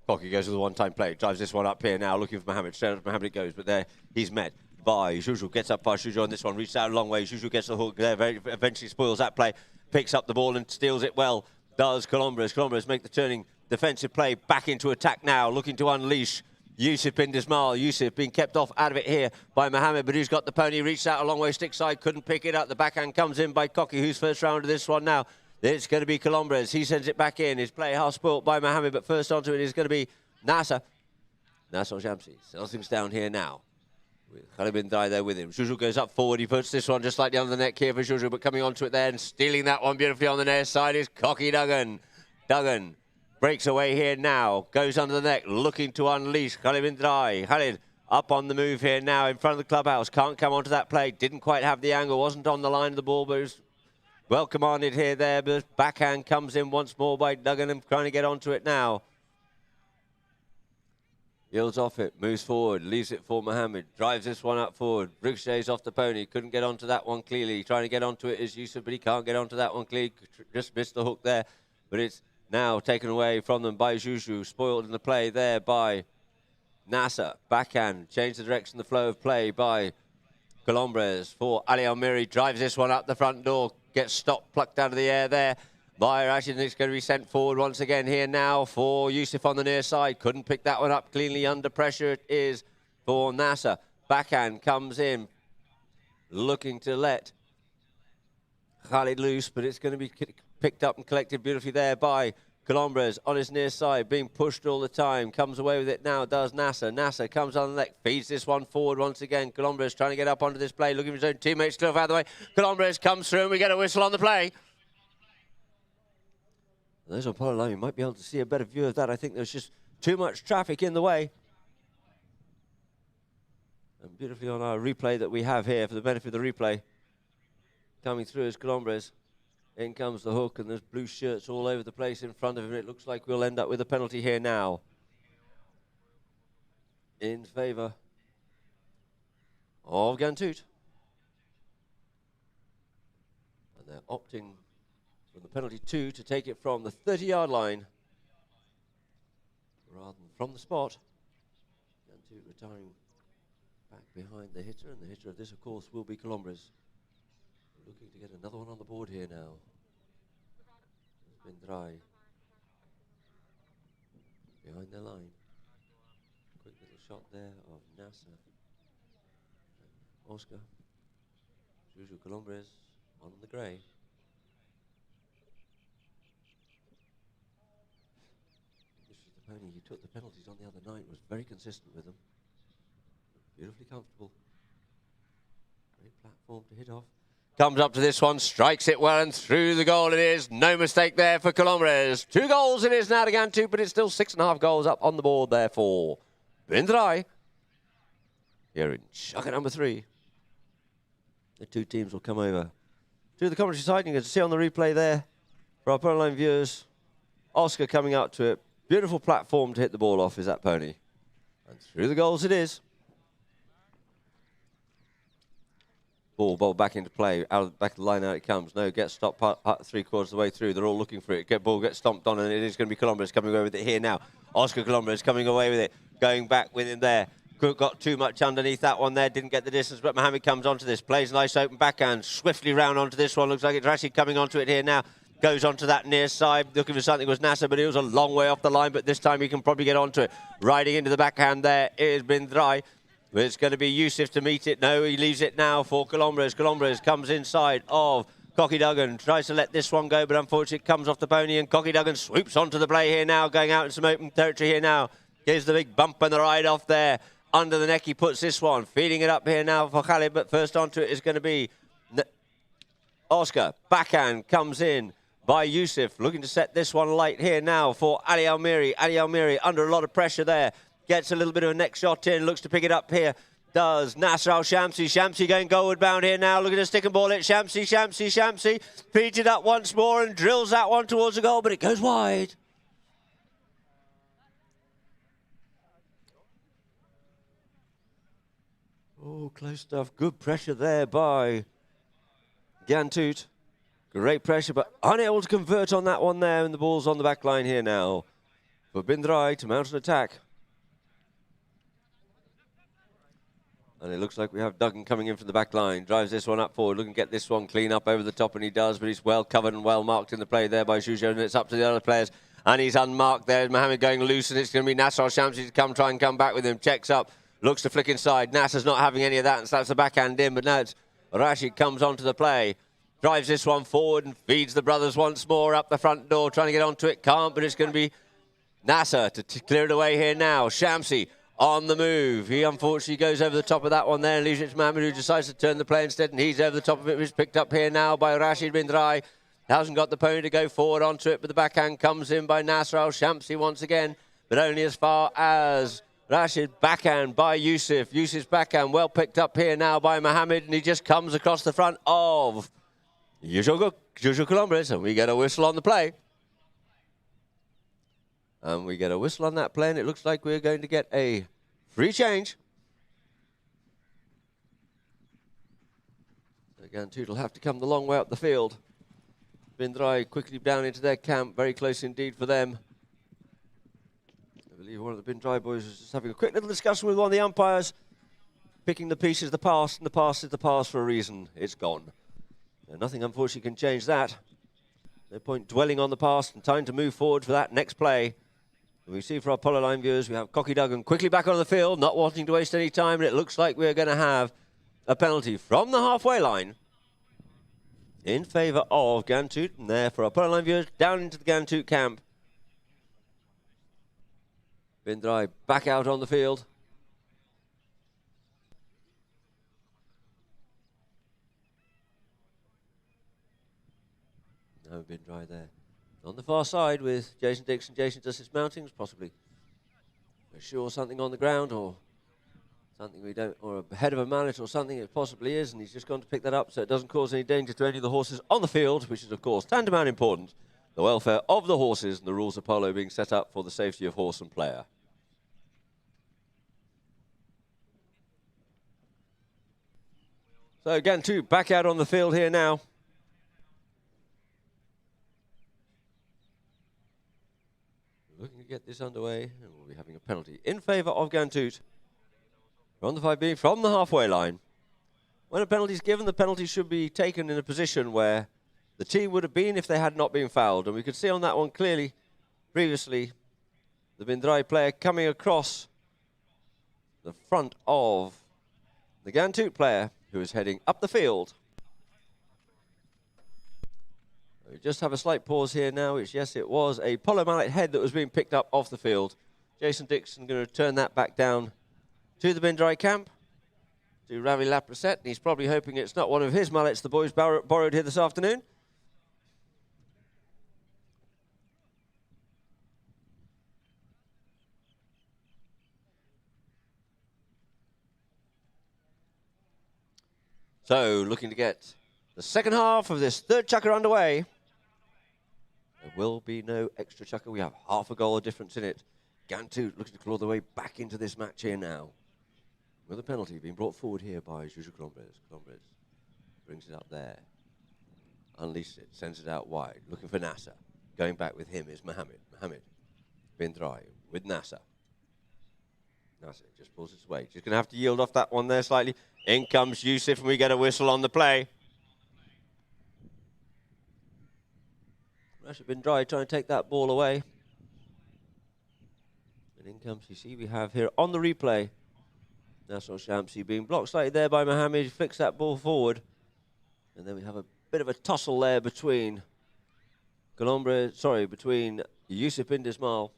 Cocky goes with a one-time play, drives this one up here now, looking for Mohammed. Straight up Mohammed it goes, but there he's met by Juju. Gets up by Juju on this one, reaches out a long way. Juju gets the hook there, eventually spoils that play, picks up the ball and steals it well. Does Colombres. Colombres make the turning defensive play, back into attack now, looking to unleash Yusuf bin Dismal. Yusuf being kept off out of it here by Mohammed, but who's got the pony, reached out a long way, stick side, couldn't pick it up. The backhand comes in by Cocky, who's first round of this one now. It's going to be Colombres. He sends it back in. His play half spoilt by Mohammed, but first onto it is going to be Nasser. Nasser Jamsi settles things down here now, with Khalid bin DRAI there with him. Juju goes up forward. He puts this one just slightly under the neck here for Juju, but coming onto it there and stealing that one beautifully on the near side is Cocky Duggan. Duggan breaks away here now, goes under the neck, looking to unleash Khalid bin DRAI. Khalid up on the move here now in front of the clubhouse. Can't come onto that play. Didn't quite have the angle. Wasn't on the line of the ball, but it was well commanded here there. But backhand comes in once more by Duggan and trying to get onto it now. Yields off it, moves forward, leaves it for Mohammed, drives this one up forward, ricochets off the pony, couldn't get onto that one clearly, trying to get onto it is Yusuf, but he can't get onto that one clearly, just missed the hook there, but it's now taken away from them by Juju, spoiled in the play there by Nasser, backhand, changed the direction, the flow of play by Colombres for Ali Almiri, drives this one up the front door, gets stopped, plucked out of the air there by Rashid, and it's going to be sent forward once again here now for Yusuf on the near side. Couldn't pick that one up cleanly under pressure. It is for Nasser. Backhand comes in, looking to let Khalid loose, but it's going to be picked up and collected beautifully there by Colombres on his near side, being pushed all the time. Comes away with it now, does Nasser. Nasser comes on the neck, feeds this one forward once again. Colombres trying to get up onto this play, looking for his own teammates still out of the way. Colombres comes through and we get a whistle on the play. Those on Polo Line, you might be able to see a better view of that. I think there's just too much traffic in the way. And beautifully on our replay that we have here, for the benefit of the replay, coming through is Colombres. In comes the hook, and there's blue shirts all over the place in front of him. It looks like we'll end up with a penalty here now in favour of Ghantoot. And they're opting from the penalty 2 to take it from the 30-yard line. rather than from the spot. Ghantoot retiring back behind the hitter, and the hitter of this, of course, will be Colombres. Looking to get another one on the board here now. It's been DRAI behind their line. Quick little shot there of Nasser. Oscar. Juju Colombres on the grey. This was the pony. He took the penalties on the other night, was very consistent with them. Beautifully comfortable. Great platform to hit off. Comes up to this one, strikes it well, and through the goal it is. No mistake there for Colombres. 2 goals it is now to Ghantoot, but it's still 6.5 goals up on the board there for DRAI. Here in shot number 3. The 2 teams will come over to the commentary side. You can see on the replay there for our Polo Line viewers. Oscar coming up to it. Beautiful platform to hit the ball off is that pony. And through the goals it is. Ball back into play. Out of the back of the line, out it comes. No, gets stopped 3/4 of the way through. They're all looking for it. Ball gets stomped on, and it is going to be Colombres coming away with it here now. Oscar Colombres coming away with it. Going back with him there. Got too much underneath that one there, didn't get the distance, but Mohammed comes onto this, plays a nice open backhand, swiftly round onto this one, looks like it's actually coming onto it here now, goes onto that near side, looking for something was Nasser, but he was a long way off the line, but this time he can probably get onto it. Riding into the backhand there is DRAI, but it's going to be Yusuf to meet it. No, he leaves it now for Colombres. Colombres comes inside of Cocky Duggan, tries to let this one go, but unfortunately it comes off the pony, and Cocky Duggan swoops onto the play here now, going out in some open territory here now, gives the big bump and the ride off there. Under the neck, he puts this one, feeding it up here now for Khalid, but first onto it is going to be Oscar. Backhand comes in by Yusuf, looking to set this one light here now for Ali Almiri. Ali Almiri under a lot of pressure there, gets a little bit of a neck shot in, looks to pick it up here. Does Nasser Al-Shamsi. Shamsi going goalward bound here now, looking to stick and ball it. Shamsi feeds it up once more and drills that one towards the goal, but it goes wide. Oh, close stuff. Good pressure there by Ghantoot. Great pressure, but unable to convert on that one there, and the ball's on the back line here now for DRAI to mount an attack. And it looks like we have Duggan coming in from the back line. Drives this one up forward, looking to get this one clean up over the top, and he does, but he's well covered and well marked in the play there by Juju, and it's up to the other players. And he's unmarked there. Mohammed going loose, and it's going to be Nasser Al-Shamsi to try and come back with him. Checks up. Looks to flick inside. Nasser's not having any of that, and slaps the backhand in, but now it's Rashid comes onto the play. Drives this one forward and feeds the brothers once more up the front door, trying to get onto it. Can't, but it's going to be Nasser to clear it away here now. Shamsi on the move. He unfortunately goes over the top of that one there and leaves it to Mohammed, who decides to turn the play instead, and he's over the top of it, which is picked up here now by Rashid bin DRAI. Hasn't got the pony to go forward onto it, but the backhand comes in by Nasser Al-Shamsi once again, but only as far as Rashid. Backhand by Yusuf. Yusuf's backhand well picked up here now by Mohammed, and he just comes across the front of Juju Colombres, and we get a whistle on the play. And we get a whistle on that play, and it looks like we're going to get a free change. Ghantoot will have to come the long way up the field. Bin DRAI quickly down into their camp, very close indeed for them. I believe one of the Bin DRAI boys was just having a quick little discussion with one of the umpires, picking the piece as the past, and the past is the past for a reason. It's gone. And nothing, unfortunately, can change that. No point dwelling on the past, and time to move forward for that next play. And we see for our Polo Line viewers, we have Cocky Duggan quickly back on the field, not wanting to waste any time, and it looks like we're going to have a penalty from the halfway line in favour of Ghantoot, and there for our Polo Line viewers, down into the Ghantoot camp. Bin DRAI back out on the field. No Bin DRAI there. On the far side with Jason Dixon. Jason does his mountings, possibly sure something on the ground or something we don't, or a head of a mallet or something it possibly is, and he's just gone to pick that up so it doesn't cause any danger to any of the horses on the field, which is of course tantamount important. The welfare of the horses and the rules of polo being set up for the safety of horse and player. So Ghantoot back out on the field here now. Looking to get this underway, and we'll be having a penalty in favour of Ghantoot. On the 5 being from the halfway line. When a penalty is given, the penalty should be taken in a position where the team would have been if they had not been fouled. And we could see on that one clearly, previously, the DRAI player coming across the front of the Ghantoot player who is heading up the field. We just have a slight pause here now, which, yes, it was a Polo mallet head that was being picked up off the field. Jason Dixon going to turn that back down to the DRAI camp, to Ravi Laprasette. He's probably hoping it's not one of his mallets the boys borrowed here this afternoon. So, looking to get the second half of this third chukker underway. There will be no extra chukker. We have half a goal of difference in it. Ghantoot looking to claw their way back into this match here now. With a penalty being brought forward here by Juju Colombres. Colombres brings it up there. Unleashes it, sends it out wide. Looking for Nasser. Going back with him is Mohammed. Mohammed. DRAI with Nasser. Nasser just pulls its way. Just going to have to yield off that one there slightly. In comes Yusuf, and we get a whistle on the play. DRAI trying to take that ball away. And in comes, you see, we have here on the replay, Nasser Shamsi being blocked slightly there by Mohammed. He flicks that ball forward. And then we have a bit of a tussle there between between Yusuf bin Dismal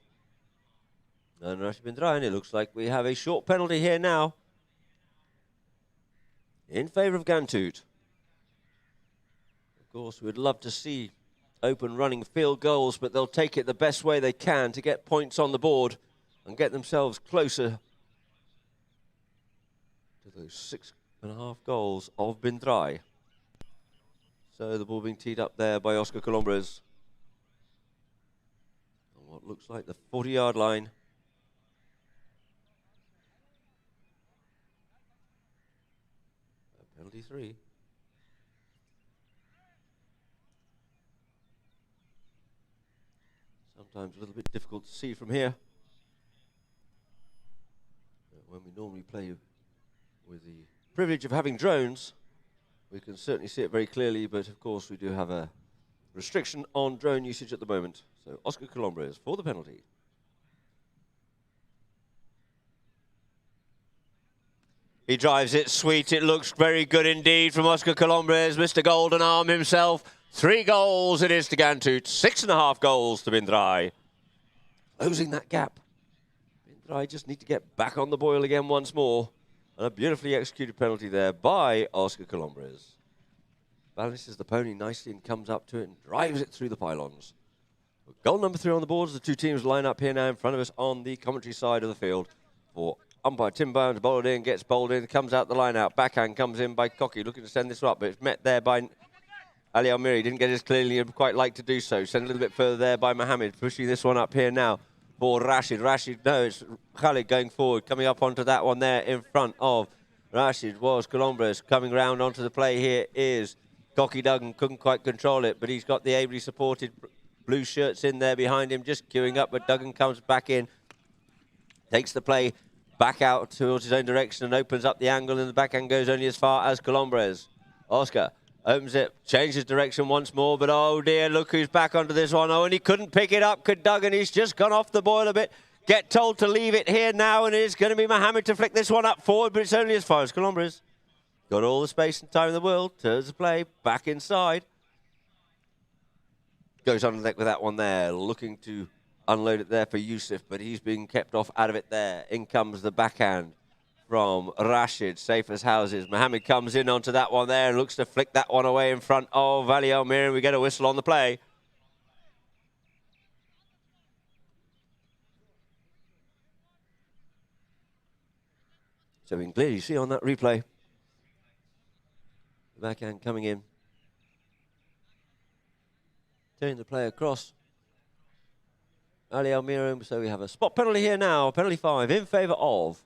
and Rashid bin DRAI. And it looks like we have a short penalty here now in favour of Ghantoot. Of course, we'd love to see open running field goals, but they'll take it the best way they can to get points on the board and get themselves closer to those 6.5 goals of DRAI. So the ball being teed up there by Oscar Colombres on what looks like the 40-yard line. Penalty 3. Sometimes a little bit difficult to see from here. When we normally play with the privilege of having drones, we can certainly see it very clearly, but of course we do have a restriction on drone usage at the moment. So Oscar Colombres for the penalty. He drives it sweet. It looks very good indeed from Oscar Colombres, Mr. Golden Arm himself. 3 goals it is to Ghantoot, 6.5 goals to DRAI. Closing that gap. DRAI just need to get back on the boil again once more. And a beautifully executed penalty there by Oscar Colombres. Balances the pony nicely and comes up to it and drives it through the pylons. Goal number 3 on the board as the two teams line up here now in front of us on the commentary side of the field. For umpire Tim Bounds, bowled in, gets bowled in, comes out the line out. Backhand comes in by Cocky, looking to send this up, but it's met there by Ali Almiri. Didn't get it as clearly and quite like to do so. Sent a little bit further there by Mohammed, pushing this one up here now for Rashid. Rashid, no, it's Khalid going forward, coming up onto that one there in front of Rashid was Colombres. Coming round onto the play here is Cocky Duggan. Couldn't quite control it, but he's got the ably supported blue shirts in there behind him, just queuing up, but Duggan comes back in, takes the play back out towards his own direction and opens up the angle, and the backhand goes only as far as Colombres. Oscar opens it, changes direction once more, but oh dear, look who's back onto this one. Oh, and he couldn't pick it up, could Duggan. He's just gone off the boil a bit. Get told to leave it here now, and it's going to be Mohammed to flick this one up forward, but it's only as far as Colombres. Got all the space and time in the world, turns the play, back inside. Goes on the deck with that one there, looking to unload it there for Yusuf, but he's being kept off out of it there. In comes the backhand from Rashid, safe as houses. Mohammed comes in onto that one there and looks to flick that one away in front of Ali Almir, and we get a whistle on the play. So we can clearly see on that replay, the backhand coming in, turning the play across Ali Almir. So we have a spot penalty here now, penalty 5 in favour of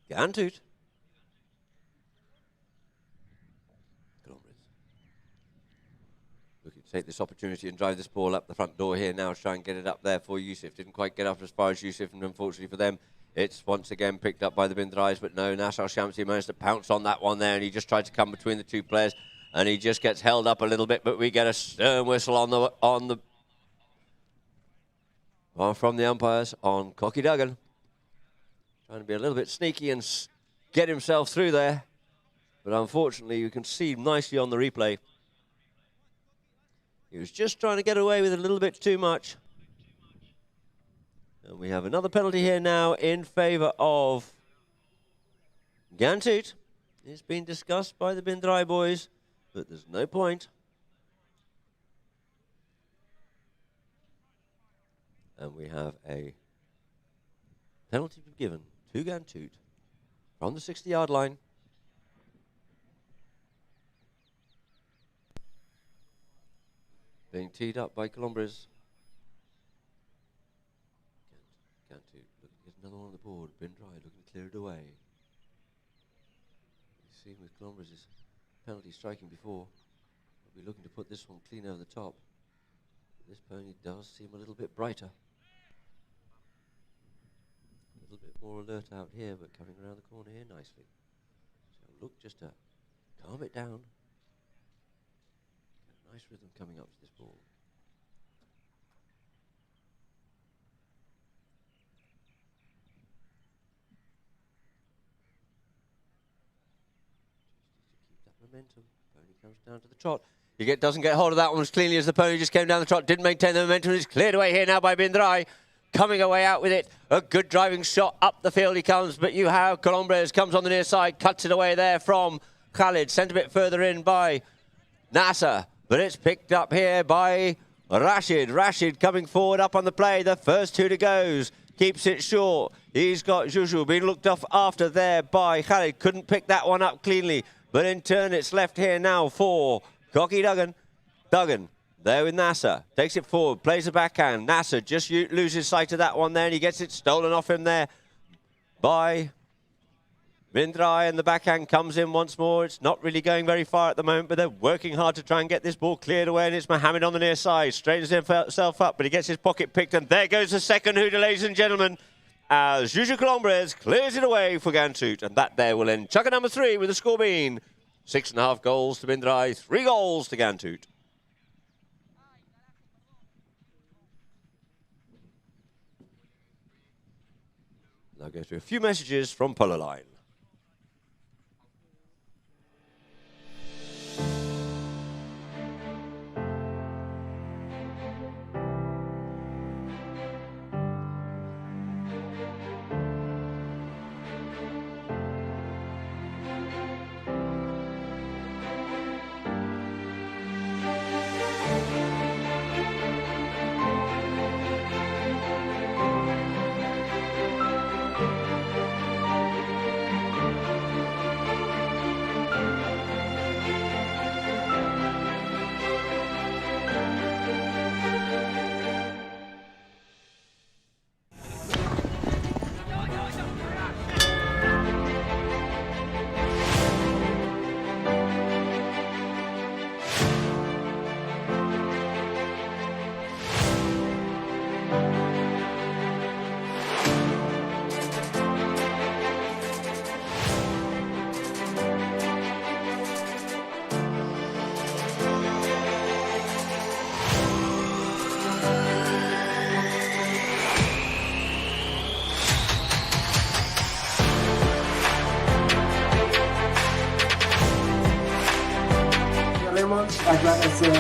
Ghantoot. Looking take this opportunity and drive this ball up the front door here now, try and get it up there for Yusuf. Didn't quite get up as far as Yusuf, and unfortunately for them, it's once again picked up by the bin DRAIs, but no, Nasser Shamsi managed to pounce on that one there, and he just tried to come between the two players, and he just gets held up a little bit, but we get a stern whistle from the umpires on Cocky Duggan. Trying to be a little bit sneaky and get himself through there, but unfortunately you can see nicely on the replay, he was just trying to get away with it a little bit too much. And we have another penalty here now in favour of Ghantoot. It's been discussed by the bin DRAI boys, but there's no point. And we have a penalty given to Ghantoot from the 60-yard line. Being teed up by Colombres. Ghantoot looking to get another one on the board. Bin DRAI looking to clear it away. We've seen with Colombres' penalty striking before. We'll be looking to put this one clean over the top. This pony does seem a little bit brighter. A little bit more alert out here, but coming around the corner here nicely. So look just to calm it down. Get a nice rhythm coming up to this ball. Momentum. Pony comes down to the trot. Doesn't get hold of that one as cleanly as the pony just came down the trot. Didn't maintain the momentum. It's cleared away here now by bin DRAI. Coming away out with it. A good driving shot. Up the field he comes. But you have Colombres comes on the near side. Cuts it away there from Khalid. Sent a bit further in by Nasser. But it's picked up here by Rashid. Rashid coming forward up on the play. The first two to goes. Keeps it short. He's got Juju being looked off after there by Khalid. Couldn't pick that one up cleanly. But in turn, it's left here now for Cocky Duggan. Duggan there with Nasser. Takes it forward, plays a backhand. Nasser just loses sight of that one there, and he gets it stolen off him there by bin DRAI, and the backhand comes in once more. It's not really going very far at the moment, but they're working hard to try and get this ball cleared away, and it's Mohammed on the near side. Straightens himself up, but he gets his pocket picked, and there goes the second hooter, ladies and gentlemen, as Juju Colombres clears it away for Ghantoot, and that there will end chukka number 3 with the score being 6.5 goals to bin DRAI, 3 goals to Ghantoot. Now go through a few messages from Polo Line. Agradecer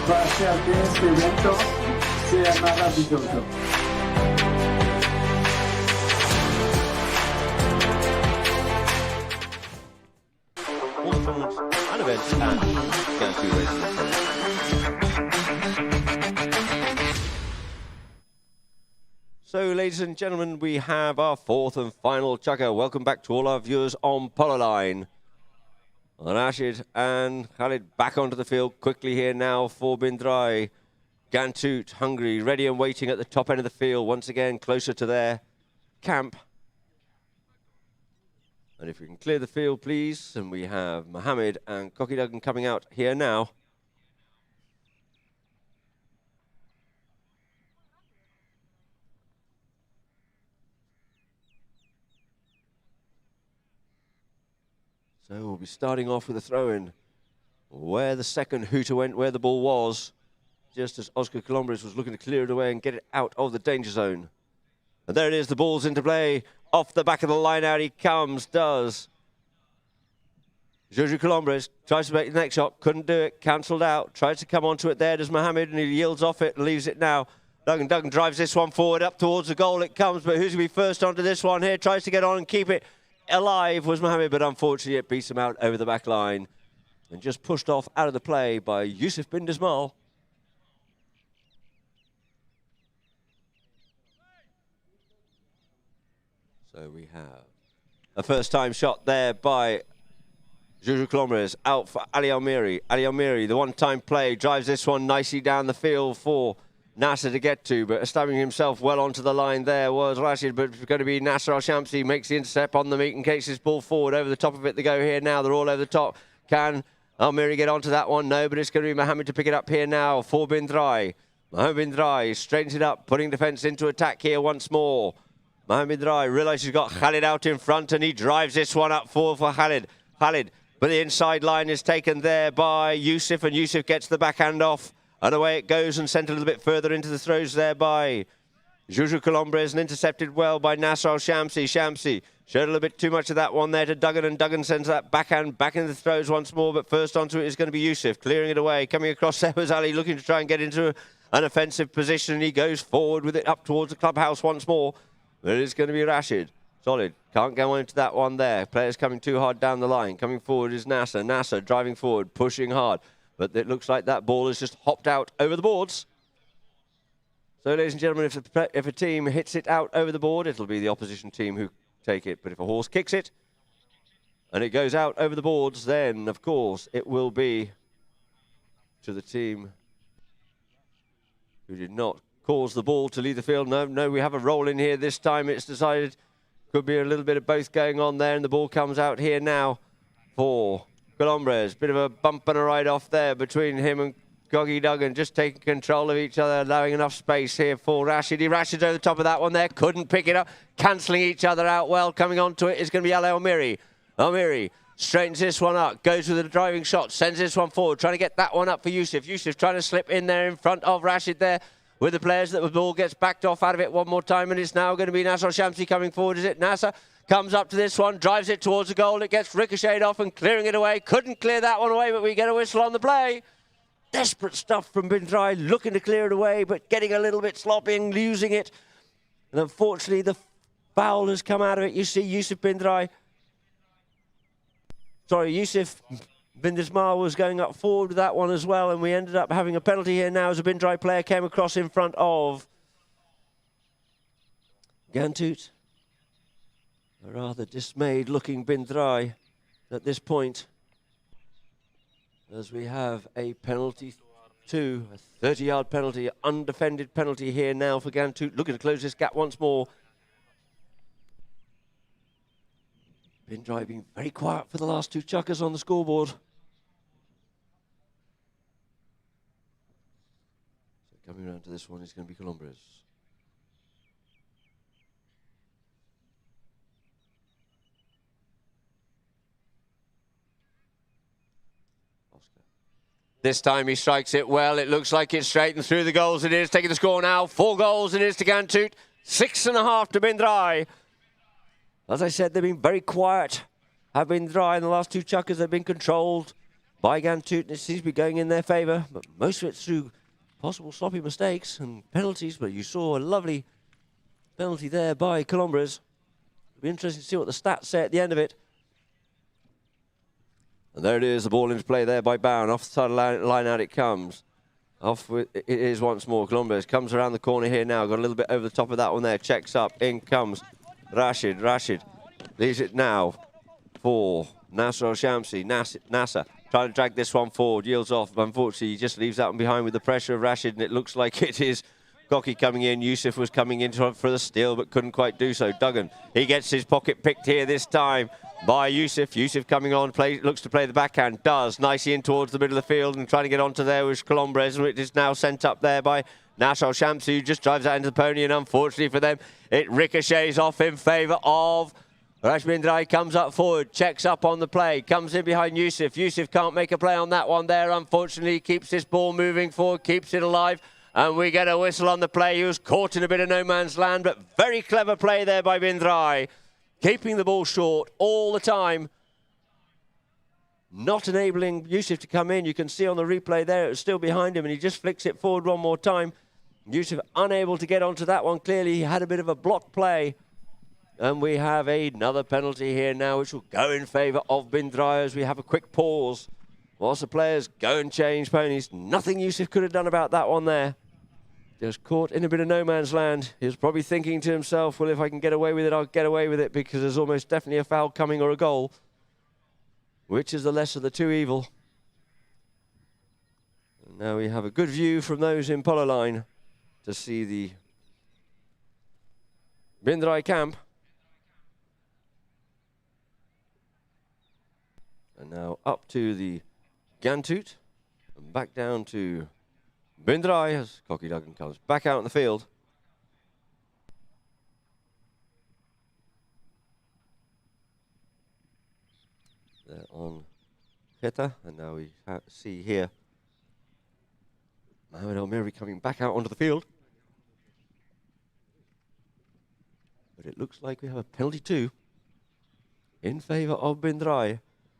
bastante este evento, sea maravilloso. All the tournaments and events at Ghantoot Racing. So, ladies and gentlemen, we have our 4th and final chukka. Welcome back to all our viewers on Polo Line. Rashid and Khalid back onto the field quickly here now for bin DRAI. Ghantoot, hungry, ready and waiting at the top end of the field. Once again, closer to their camp. And if we can clear the field, please. And we have Mohammed and Cocky Duggan coming out here now. So we'll be starting off with a throw-in where the second hooter went, where the ball was, just as Oscar Colombres was looking to clear it away and get it out of the danger zone. And there it is, the ball's into play. Off the back of the line out he comes, does. Juju Colombres tries to make the next shot, couldn't do it, cancelled out. Tries to come onto it there, does Mohammed, and he yields off it and leaves it now. Duggan drives this one forward, up towards the goal it comes, but who's going to be first onto this one here? Tries to get on and keep it alive was Mohammed, but unfortunately it beats him out over the back line and just pushed off out of the play by Yusuf bin Dismal. So we have a first-time shot there by Juju Colombres, out for Ali Almiri. Ali Almiri, the one-time play, drives this one nicely down the field for Nasser to get to, but establishing himself well onto the line there was Rashid, but it's going to be Nasser Al-Shamsi, makes the intercept on the meet and takes his ball forward. Over the top of it they go here now, they're all over the top. Can Almiri get onto that one? No, but it's going to be Mohammed to pick it up here now for bin DRAI. Mohammed bin DRAI straightens it up, putting defence into attack here once more. Mohammed bin DRAI realises he's got Khalid out in front and he drives this one up for Khalid. But the inside line is taken there by Yusuf, and Yusuf gets the backhand off. And away it goes and sent a little bit further into the throws there by Juju Colombres and intercepted well by Nasser Al-Shamsi. Shamsi showed a little bit too much of that one there to Duggan, and Duggan sends that backhand back into the throws once more, but first onto it is going to be Yusuf, clearing it away. Coming across there was Ali, looking to try and get into an offensive position, and he goes forward with it up towards the clubhouse once more. But it is going to be Rashid. Solid. Can't go into that one there. Players coming too hard down the line. Coming forward is Nasser. Nasser driving forward, pushing hard. But it looks like that ball has just hopped out over the boards. So, ladies and gentlemen, if a team hits it out over the board, it'll be the opposition team who take it. But if a horse kicks it and it goes out over the boards, then, of course, it will be to the team who did not cause the ball to leave the field. No, we have a roll in here this time. It's decided could be a little bit of both going on there, and the ball comes out here now for Colombres. Bit of a bump and a ride off there between him and Goggy Duggan, just taking control of each other, allowing enough space here for Rashid. He rashes over the top of that one there, couldn't pick it up, cancelling each other out well. Coming onto it is going to be Ali Almiri. Almiri straightens this one up, goes with a driving shot, sends this one forward, trying to get that one up for Yusuf. Yusuf trying to slip in there in front of Rashid there with the players, that the ball gets backed off out of it one more time, and it's now going to be Nasser Shamsi coming forward, is it? Nasser comes up to this one, drives it towards the goal, it gets ricocheted off and clearing it away. Couldn't clear that one away, but we get a whistle on the play. Desperate stuff from bin DRAI, looking to clear it away, but getting a little bit sloppy and losing it. And unfortunately, the foul has come out of it. You see Yusuf bin DRAI. Sorry, Yusuf bin Dismal was going up forward with that one as well, and we ended up having a penalty here now as a bin DRAI player came across in front of Ghantoot. A rather dismayed-looking bin DRAI at this point, as we have a penalty too, a 30-yard penalty, undefended penalty here now for Ghantoot, looking to close this gap once more. Bin DRAI being very quiet for the last two chuckers on the scoreboard. So coming around to this one is going to be Colombres. This time he strikes it well. It looks like it's straight and through the goals. It is taking the score now. 4 goals it is to Ghantoot. 6.5 to bin DRAI. As I said, they've been very quiet. Have bin DRAI in the last two chuckers. They've been controlled by Ghantoot, and it seems to be going in their favour. But most of it's through possible sloppy mistakes and penalties. But you saw a lovely penalty there by Colombres. It'll be interesting to see what the stats say at the end of it. And there it is, the ball into play there by Bowen. Off the side of the line out it comes. Off with, it is once more. Colombres comes around the corner here now. Got a little bit over the top of that one there. Checks up. In comes Rashid. Rashid leaves it now for Nasser Al-Shamsi. Nasser trying to drag this one forward. Yields off. But unfortunately, he just leaves that one behind with the pressure of Rashid. And it looks like it is Goki coming in. Yusuf was coming in for the steal, but couldn't quite do so. Duggan, he gets his pocket picked here this time by Yusuf. Yusuf coming on, looks to play the backhand, does nicely in towards the middle of the field and trying to get onto there with Colombres, and it is now sent up there by Nasser Al-Shamsi, who just drives out into the pony, and unfortunately for them, it ricochets off in favour of Rash bin DRAI comes up forward, checks up on the play, comes in behind Yusuf. Yusuf can't make a play on that one there, unfortunately. Keeps this ball moving forward, keeps it alive. And we get a whistle on the play. He was caught in a bit of no man's land, but very clever play there by bin DRAI. Keeping the ball short all the time. Not enabling Yusuf to come in. You can see on the replay there, it was still behind him, and he just flicks it forward one more time. Yusuf unable to get onto that one. Clearly, he had a bit of a block play. And we have another penalty here now, which will go in favour of bin DRAI as we have a quick pause. Whilst the players go and change ponies. Nothing Yusuf could have done about that one there. Just caught in a bit of no man's land. He was probably thinking to himself, well, if I can get away with it, I'll get away with it, because there's almost definitely a foul coming or a goal. Which is the less of the two evil. And now we have a good view from those in Polo line to see the bin DRAI camp. And now up to the Ghantoot and back down to bin DRAI as Cocky Duggan comes back out in the field. They're on Kheta, and now we see here Mohamed El-Miri coming back out onto the field. But it looks like we have a penalty too in favour of bin DRAI.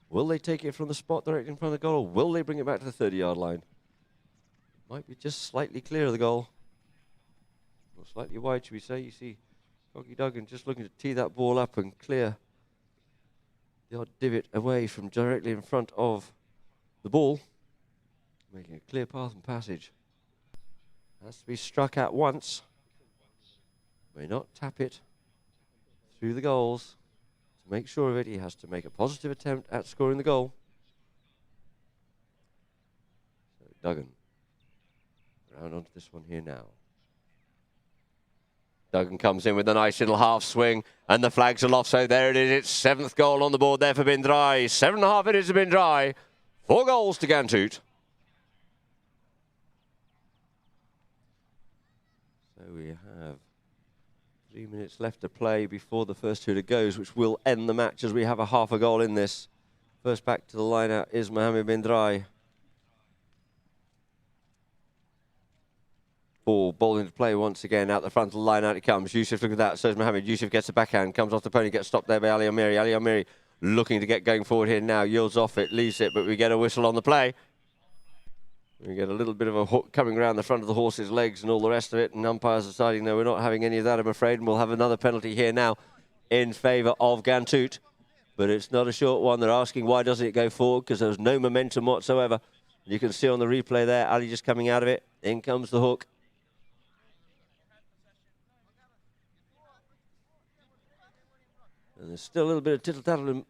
Will they take it from the spot directly in front of the goal, or will they bring it back to the 30-yard line? Might be just slightly clear of the goal. Or slightly wide, should we say. You see Cocky Duggan just looking to tee that ball up and clear the odd divot away from directly in front of the ball, making a clear path and passage. Has to be struck at once. May not tap it through the goals. To make sure of it, he has to make a positive attempt at scoring the goal. So Duggan round onto this one here now. Duggan comes in with a nice little half swing, and the flags are off, so there it is. It's 7th goal on the board there for bin DRAI. 7.5 it is to bin DRAI. 4 goals to Ghantoot. So we have 3 minutes left to play before the first hooter goes, which will end the match as we have a half a goal in this. First back to the line-out is Mohamed bin DRAI. Ball bowling to play once again. Out the front of the line, out it comes. Yusuf, look at that. So is Mohamed. Yusuf gets a backhand, comes off the pony, gets stopped there by Ali El-Miri. Ali El-Miri looking to get going forward here now. Yields off it, leaves it, but we get a whistle on the play. We get a little bit of a hook coming around the front of the horse's legs and all the rest of it. And umpires deciding, no, we're not having any of that, I'm afraid. And we'll have another penalty here now in favour of Ghantoot. But it's not a short one. They're asking why doesn't it go forward, because there was no momentum whatsoever. You can see on the replay there, Ali just coming out of it. In comes the hook. And there's still a little bit of tittle-tattle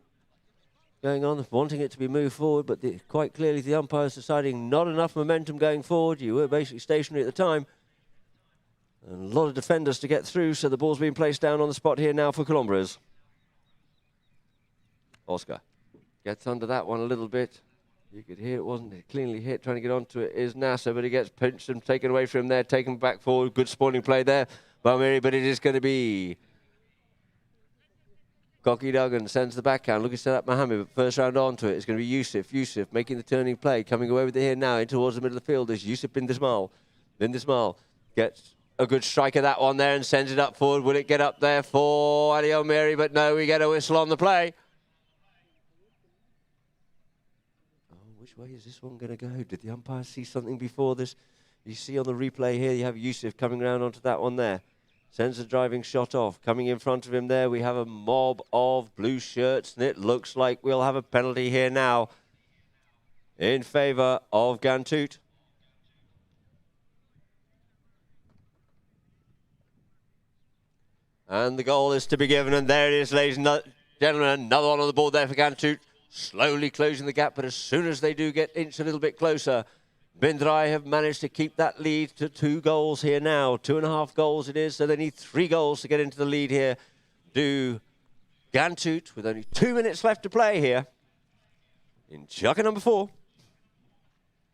going on, wanting it to be moved forward, but quite clearly the umpire's deciding not enough momentum going forward. You were basically stationary at the time. And a lot of defenders to get through, so the ball's being placed down on the spot here now for Colombres. Oscar gets under that one a little bit. You could hear it wasn't cleanly hit. Trying to get onto it is Nasser, but he gets pinched and taken away from him there, taken back forward. Good spawning play there by Miri, but it is going to be Cocky Duggan sends the backhand, looking to set up Mohamed, but first round onto it. It's going to be Yusuf. Yusuf making the turning play, coming away with it here now in towards the middle of the field is Yusuf bin Dismal. Bin Dismal gets a good strike of that one there and sends it up forward. Will it get up there for Ali El-Miri? But no, we get a whistle on the play. Oh, which way is this one going to go? Did the umpire see something before this? You see on the replay here, you have Yusuf coming round onto that one there. Sends a driving shot off. Coming in front of him there, we have a mob of blue shirts, and it looks like we'll have a penalty here now in favour of Ghantoot. And the goal is to be given, and there it is, ladies and gentlemen. Another one on the board there for Ghantoot. Slowly closing the gap, but as soon as they do get inch a little bit closer, bin DRAI have managed to keep that lead to 2 goals here now. 2.5 goals it is, so they need 3 goals to get into the lead here. Do Ghantoot with only 2 minutes left to play here in chucker number 4.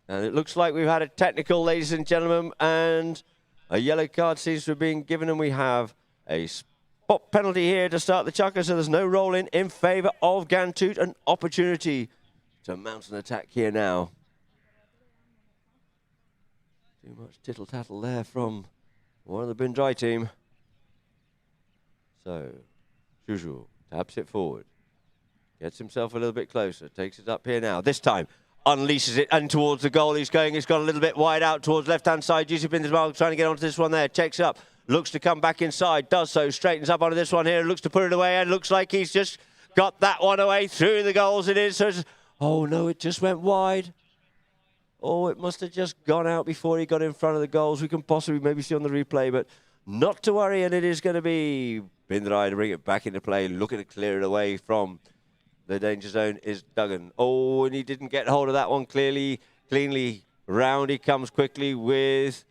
And it looks like we've had a technical, ladies and gentlemen, and a yellow card seems to have been given, and we have a spot penalty here to start the chukker, so there's no roll in favour of Ghantoot. An opportunity to mount an attack here now. Too much tittle-tattle there from one of the DRAI team. So, Juju taps it forward. Gets himself a little bit closer. Takes it up here now. This time, unleashes it and towards the goal. He's got a little bit wide out towards left-hand side. Yusuf bin Ismail trying to get onto this one there. Checks up. Looks to come back inside. Does so. Straightens up onto this one here. Looks to put it away and looks like he's just got that one away through the goals. It is. So oh, no, it just went wide. Oh, it must have just gone out before he got in front of the goals. We can possibly maybe see on the replay, but not to worry. And it is going to be DRAI to bring it back into play. Looking to clear it away from the danger zone is Duggan. Oh, and he didn't get hold of that one cleanly. Round he comes quickly with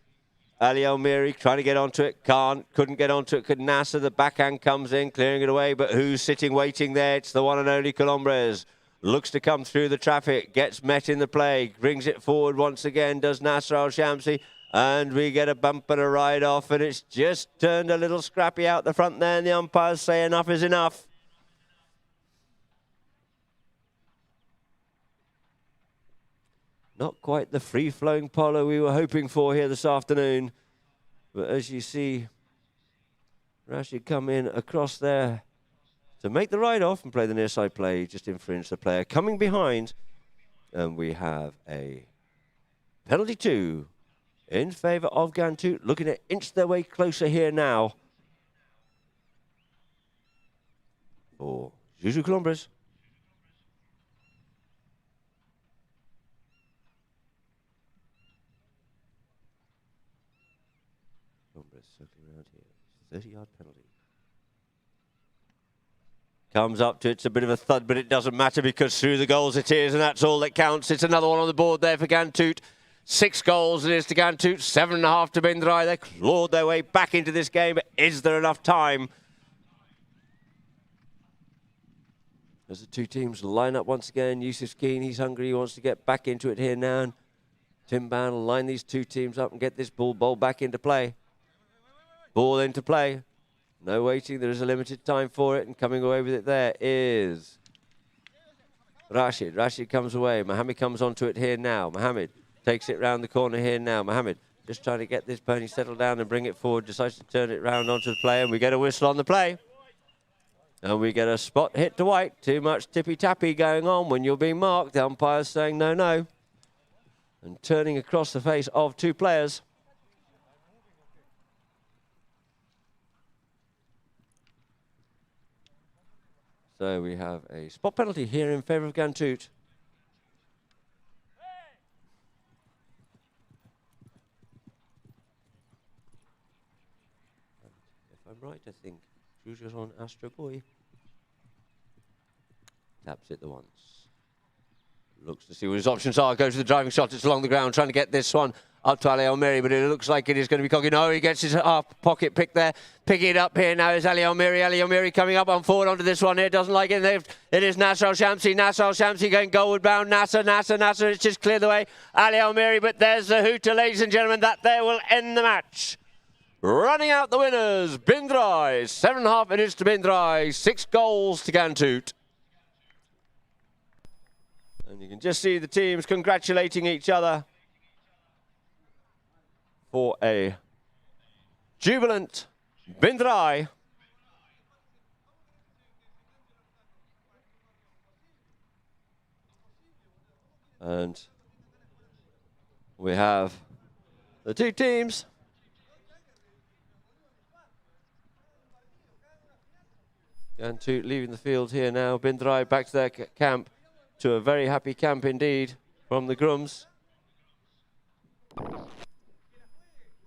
Ali Almiri trying to get onto it. Couldn't get onto it. Could Nasser. The backhand comes in, clearing it away. But who's sitting waiting there? It's the one and only Colombres. Looks to come through the traffic. Gets met in the play. Brings it forward once again. Does Nasser Al-Shamsi. And we get a bump and a ride off. And it's just turned a little scrappy out the front there. And the umpires say enough is enough. Not quite the free-flowing polo we were hoping for here this afternoon. But as you see, Rashid come in across there to make the ride-off and play the near-side play, just infringed the player. Coming behind, and we have a penalty 2 in favour of Ghantoot, looking to inch their way closer here now for Juju Colombres. Circling around here. 30-yard penalty. Comes up to it's a bit of a thud, but it doesn't matter because through the goals it is, and that's all that counts. It's another one on the board there for Ghantoot. 6 goals it is to Ghantoot, 7.5 to DRAI. They clawed their way back into this game, but is there enough time? As the two teams line up once again, Yusuf's keen, he's hungry, he wants to get back into it here now. And Tim Ban will line these two teams up and get this ball back into play. Ball into play. No waiting. There is a limited time for it. And coming away with it there is Rashid. Rashid comes away. Mohammed comes onto it here now. Mohammed takes it round the corner here now. Mohammed just trying to get this pony settled down and bring it forward. Decides to turn it round onto the play. And we get a whistle on the play. And we get a spot hit to white. Too much tippy-tappy going on when you're being marked. The umpire's saying no, no. And turning across the face of two players. So we have a spot penalty here in favour of Ghantoot. If I'm right, I think Juju's on Astro Boy. Taps it the once. Looks to see what his options are. Goes to the driving shot. It's along the ground, trying to get this one up to Ali Almiri, but it looks like it is going to be cocky. No, he gets his half pocket pick there. Picking it up here now is Ali Almiri. Ali Almiri coming up on forward onto this one here. Doesn't like it. It is Nasser Al-Shamsi. Nasser Al-Shamsi going goalward bound. Nasser. It's just cleared the way. Ali Almiri, but there's the hooter, ladies and gentlemen. That there will end the match. Running out the winners, DRAI. 7.5 it is to DRAI. 6 goals to Ghantoot. And you can just see the teams congratulating each other for a jubilant DRAI. And we have the two teams. Ghantoot leaving the field here now. DRAI back to their camp. To a very happy camp indeed from the Grums.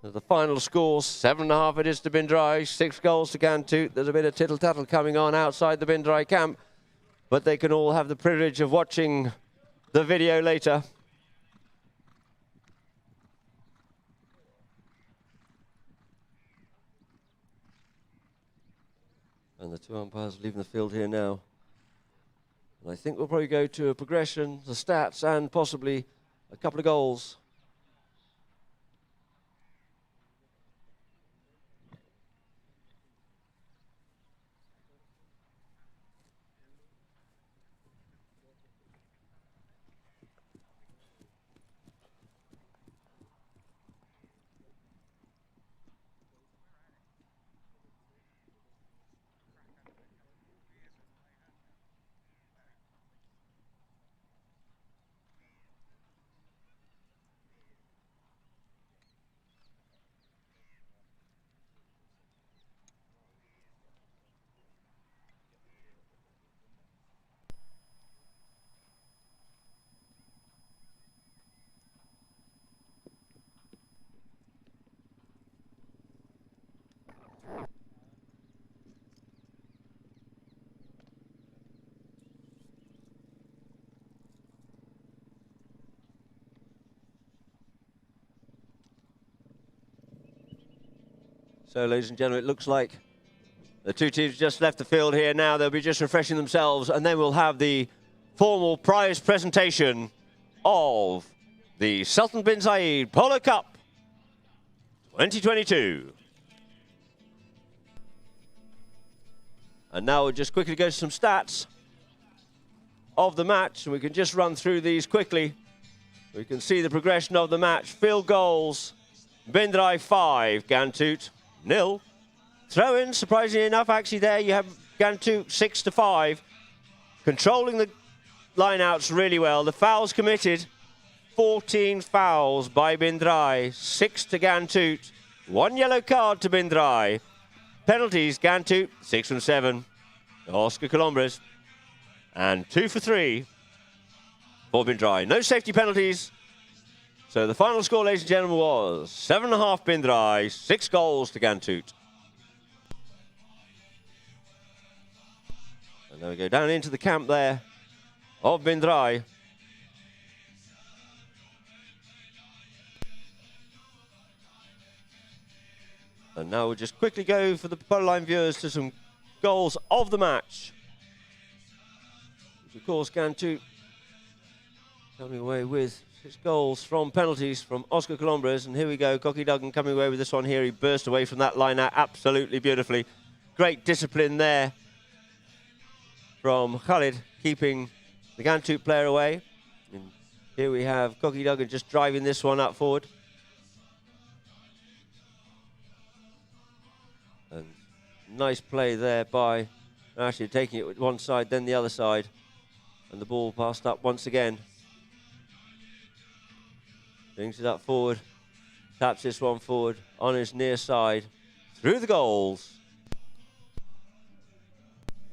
The final score, 7.5 it is to DRAI, 6 goals to Ghantoot. There's a bit of tittle-tattle coming on outside the DRAI camp, but they can all have the privilege of watching the video later. And the two umpires leaving the field here now. And I think we'll probably go to a progression, the stats, and possibly a couple of goals. So, ladies and gentlemen, it looks like the two teams just left the field here now. They'll be just refreshing themselves, and then we'll have the formal prize presentation of the Sultan bin Zayed Polo Cup 2022. And now we'll just quickly go to some stats of the match, and we can just run through these quickly. We can see the progression of the match. Field goals, bin DRAI 5, Ghantoot 0. Throw-in, surprisingly enough, actually there you have Ghantoot 6-5, controlling the line-outs really well. The fouls committed, 14 fouls by bin DRAI, 6 to Ghantoot, 1 yellow card to bin DRAI. Penalties, Ghantoot 6 from 7, Oscar Colombres, and 2 for 3 for bin DRAI. No safety penalties. So the final score, ladies and gentlemen, was 7.5 bin DRAI, 6 goals to Ghantoot. And then we go down into the camp there of bin DRAI. And now we'll just quickly go for the Polo Line viewers to some goals of the match. Which of course, Ghantoot coming away with 6 goals from penalties from Oscar Colombres. And here we go, Cocky Duggan coming away with this one here. He burst away from that line out absolutely beautifully. Great discipline there from Khalid, keeping the Ghantoot player away. And here we have Cocky Duggan just driving this one up forward. And nice play there by actually taking it with one side, then the other side. And the ball passed up once again. Brings it up forward. Taps this one forward on his near side. Through the goals.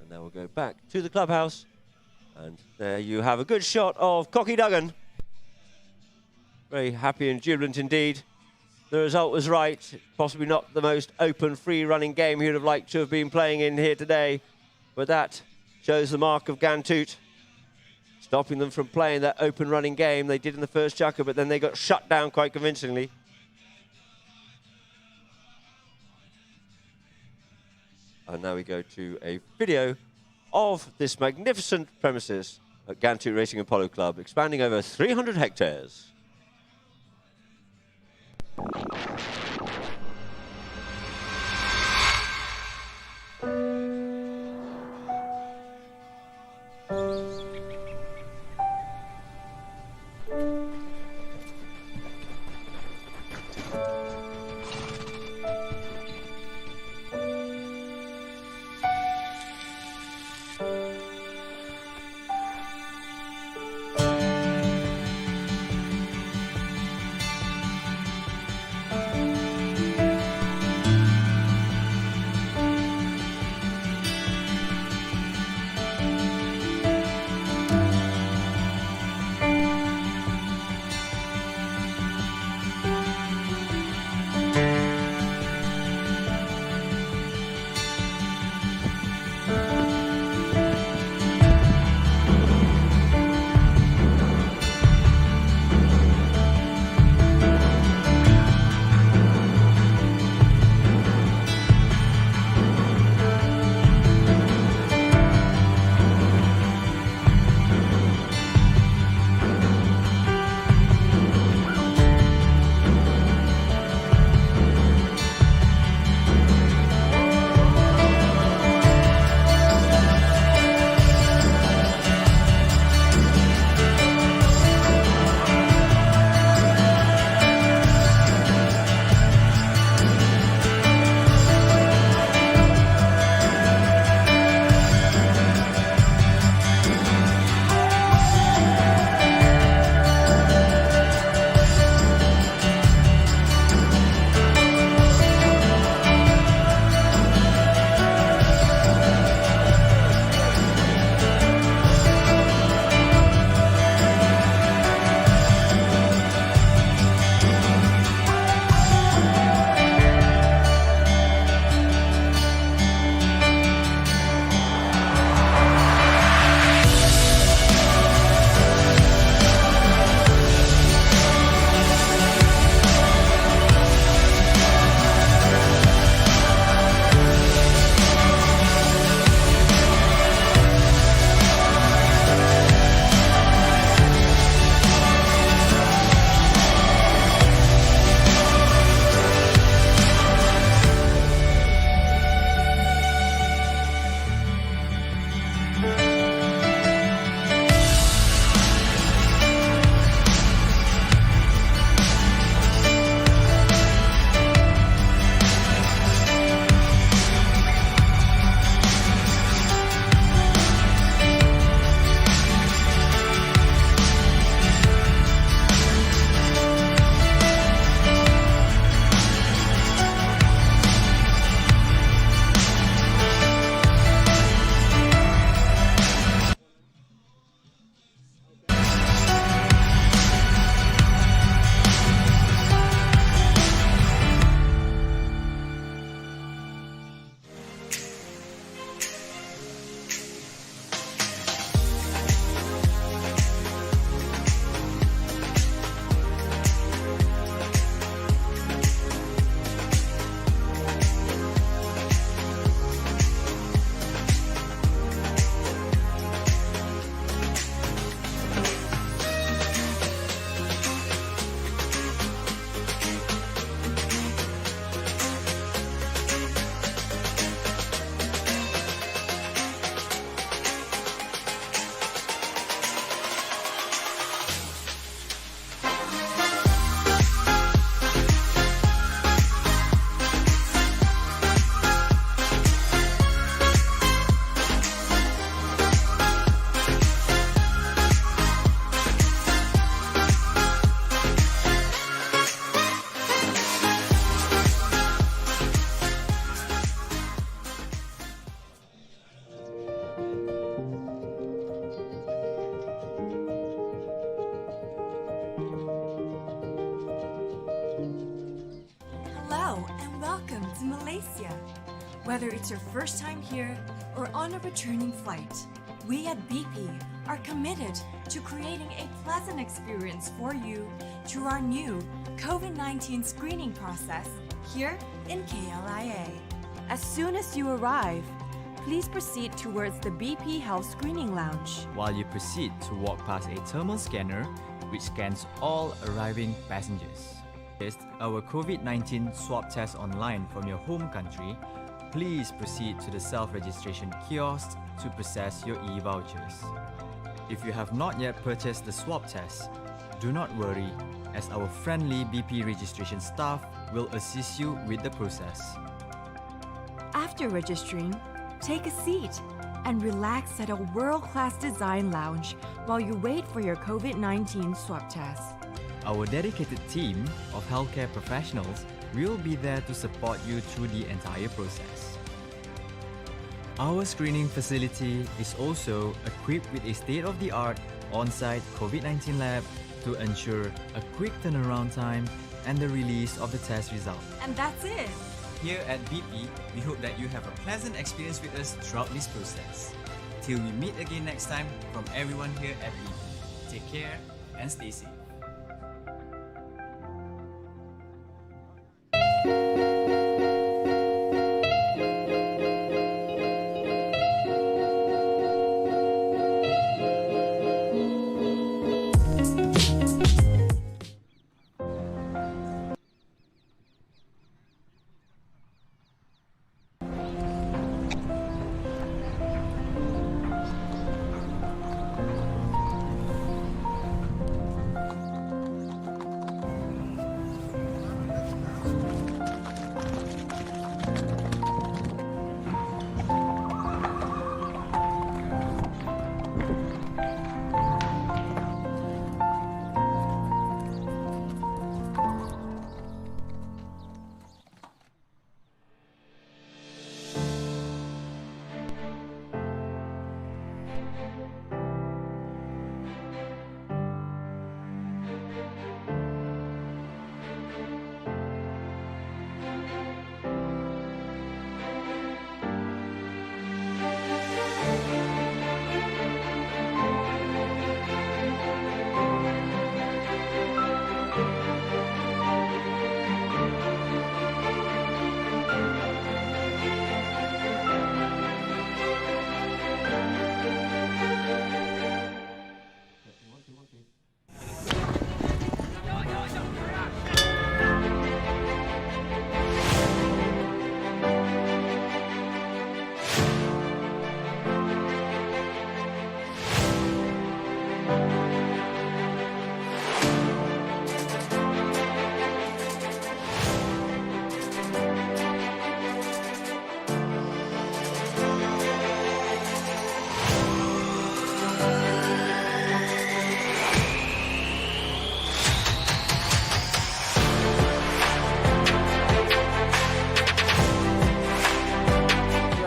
And now we'll go back to the clubhouse. And there you have a good shot of Cocky Duggan. Very happy and jubilant indeed. The result was right. Possibly not the most open, free-running game he would have liked to have been playing in here today. But that shows the mark of Ghantoot, stopping them from playing that open running game they did in the first chukker, but then they got shut down quite convincingly. And now we go to a video of this magnificent premises at Ghantoot Racing and Polo Club, expanding over 300 hectares. Malaysia. Whether it's your first time here or on a returning flight, we at BP are committed to creating a pleasant experience for you through our new COVID-19 screening process here in KLIA. As soon as you arrive, please proceed towards the BP Health Screening Lounge. While you proceed to walk past a thermal scanner which scans all arriving passengers. Test our COVID-19 swab test online from your home country. Please proceed to the self-registration kiosk to process your e-vouchers. If you have not yet purchased the swab test, do not worry, as our friendly BP registration staff will assist you with the process. After registering, take a seat and relax at a world-class design lounge while you wait for your COVID-19 swab test. Our dedicated team of healthcare professionals will be there to support you through the entire process. Our screening facility is also equipped with a state-of-the-art on-site COVID-19 lab to ensure a quick turnaround time and the release of the test result. And that's it! Here at BP, we hope that you have a pleasant experience with us throughout this process. Till we meet again next time, from everyone here at BP, take care and stay safe.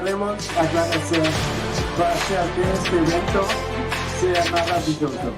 Queremos agradecer. Gracias a este evento sea maravilloso.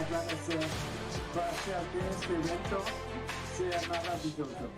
agradecer. Participar desse evento seja maravilhoso.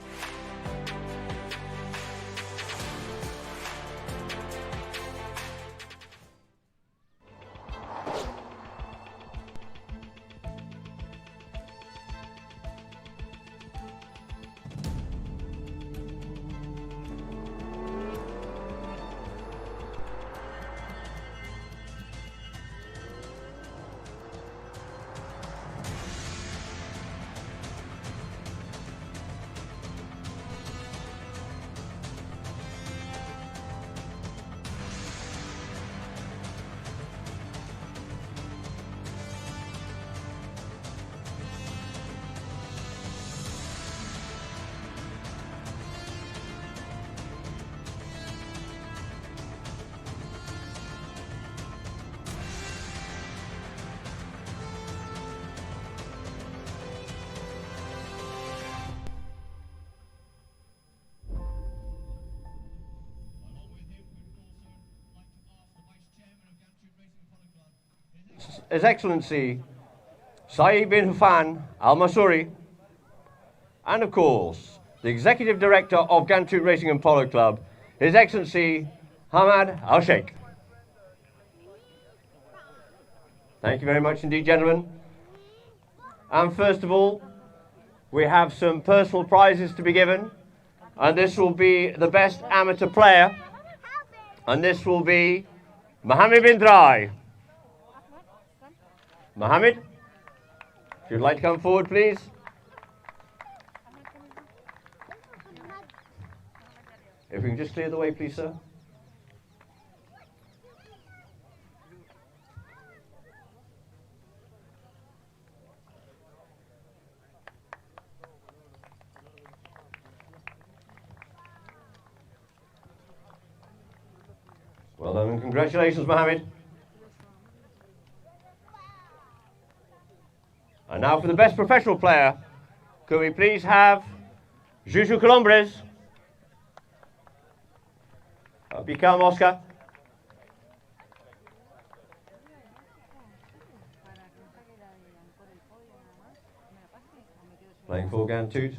His Excellency Zayed bin Hufan Al Masuri, and of course the Executive Director of Ghantoot Racing and Polo Club, His Excellency Hamad Al Sheikh. Thank you very much indeed, gentlemen. And first of all, we have some personal prizes to be given, and this will be the best amateur player, and this will be Mohammed bin DRAI. Mohammed, if you'd like to come forward, please. If we can just clear the way, please, sir. Well done and congratulations, Mohammed. And now for the best professional player, could we please have Juju Colombres, Bicam Oscar, playing for Ghantoot.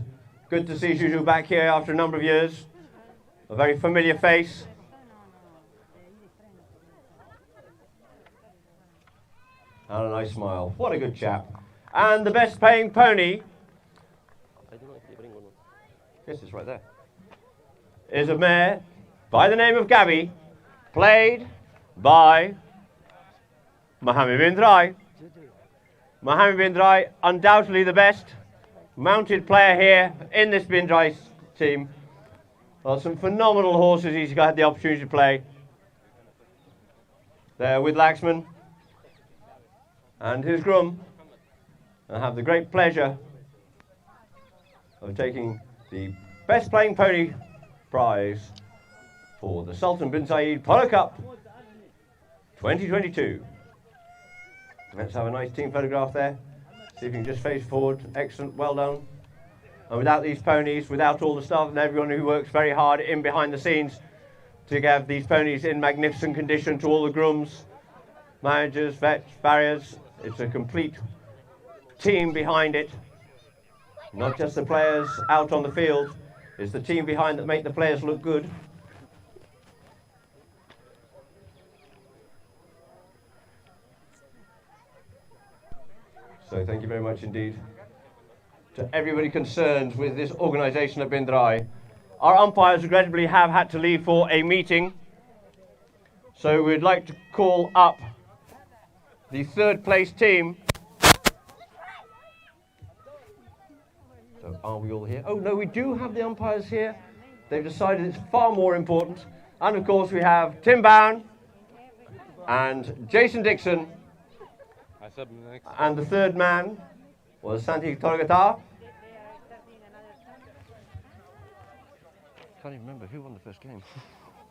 Good to see Juju back here after a number of years. A very familiar face. And a nice smile. What a good chap. And the best paying pony, yes, it's right there, is a mare by the name of Gabby, played by Mohammed bin DRAI. Mohammed bin DRAI, undoubtedly the best mounted player here in this bin DRAI team. Well, some phenomenal horses he's had the opportunity to play. There with Laxman and his groom. I have the great pleasure of taking the best playing pony prize for the Sultan bin Zayed Polo Cup 2022. Let's have a nice team photograph there. See if you can just face forward. Excellent, well done. And without these ponies, without all the staff and everyone who works very hard in behind the scenes to have these ponies in magnificent condition, to all the grooms, managers, vets, farriers, it's a complete team behind it, not just the players out on the field. It's the team behind that make the players look good. So thank you very much indeed to everybody concerned with this organisation of bin DRAI. Our umpires regrettably have had to leave for a meeting, so we'd like to call up the third place team. So are we all here? Oh no, we do have the umpires here. They've decided it's far more important. And of course we have Tim Bowen and Jason Dixon. And the third man was Santi Torgata. Can't even remember who won the first game.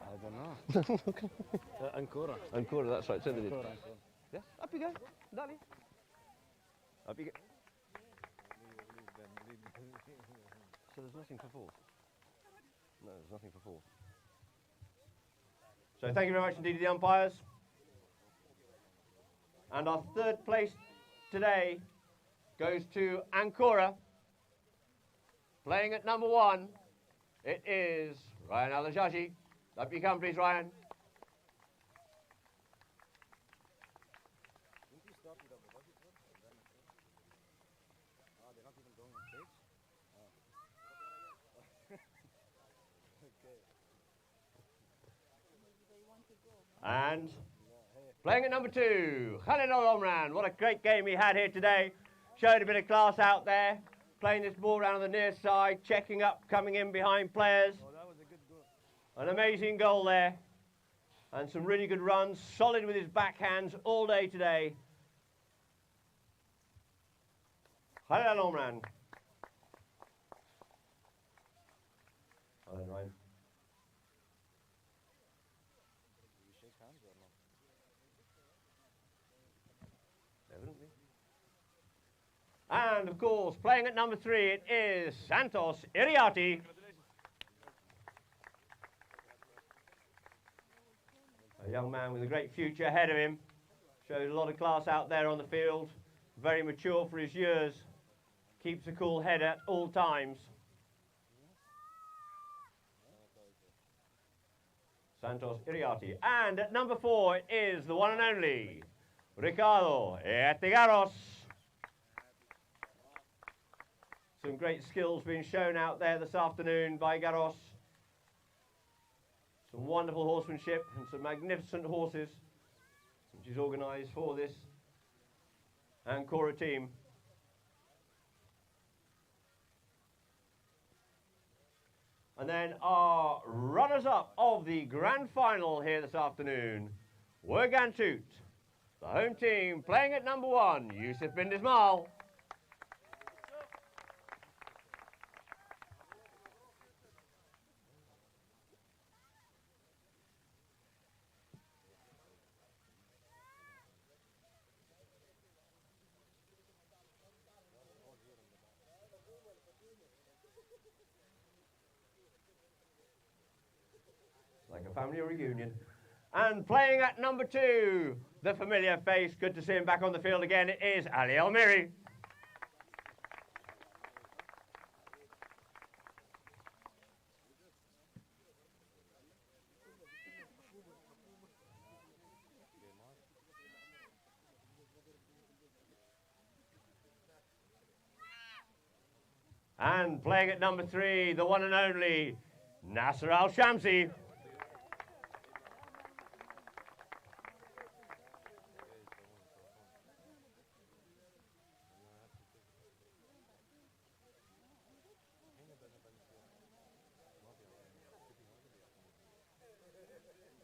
I don't know. Ancora. Ancora, that's right. So they did. Ancora. Yes, up you go, Dali. Up you go. So there's nothing for fourth? No, there's nothing for fourth. So thank you very much indeed to the umpires. And our third place today goes to Ancora. Playing at number 1, it is Ryan Alajaji. Up you come, please, Ryan. And playing at number 2, Khalid Al-Omran. What a great game he had here today. Showed a bit of class out there. Playing this ball around on the near side, checking up, coming in behind players. Oh, that was a good goal. An amazing goal there. And some really good runs. Solid with his backhands all day today. Khalid Al-Omran. Well done, Ryan. Evidently. And of course, playing at number 3, it is Santos Iriarty. A young man with a great future ahead of him. Shows a lot of class out there on the field. Very mature for his years. Keeps a cool head at all times. Santos Iriarty. And at number 4, it is the one and only Ricardo Etigaros. Some great skills being shown out there this afternoon by Garros. Some wonderful horsemanship and some magnificent horses which is organised for this Ancora team. And then our runners-up of the grand final here this afternoon were Ghantoot, the home team, playing at number 1, Yusuf bin Ismail. Like a family reunion. And playing at number 2, the familiar face, good to see him back on the field again, it is Ali Almiri. And playing at number 3, the one and only Nasser Al-Shamsi.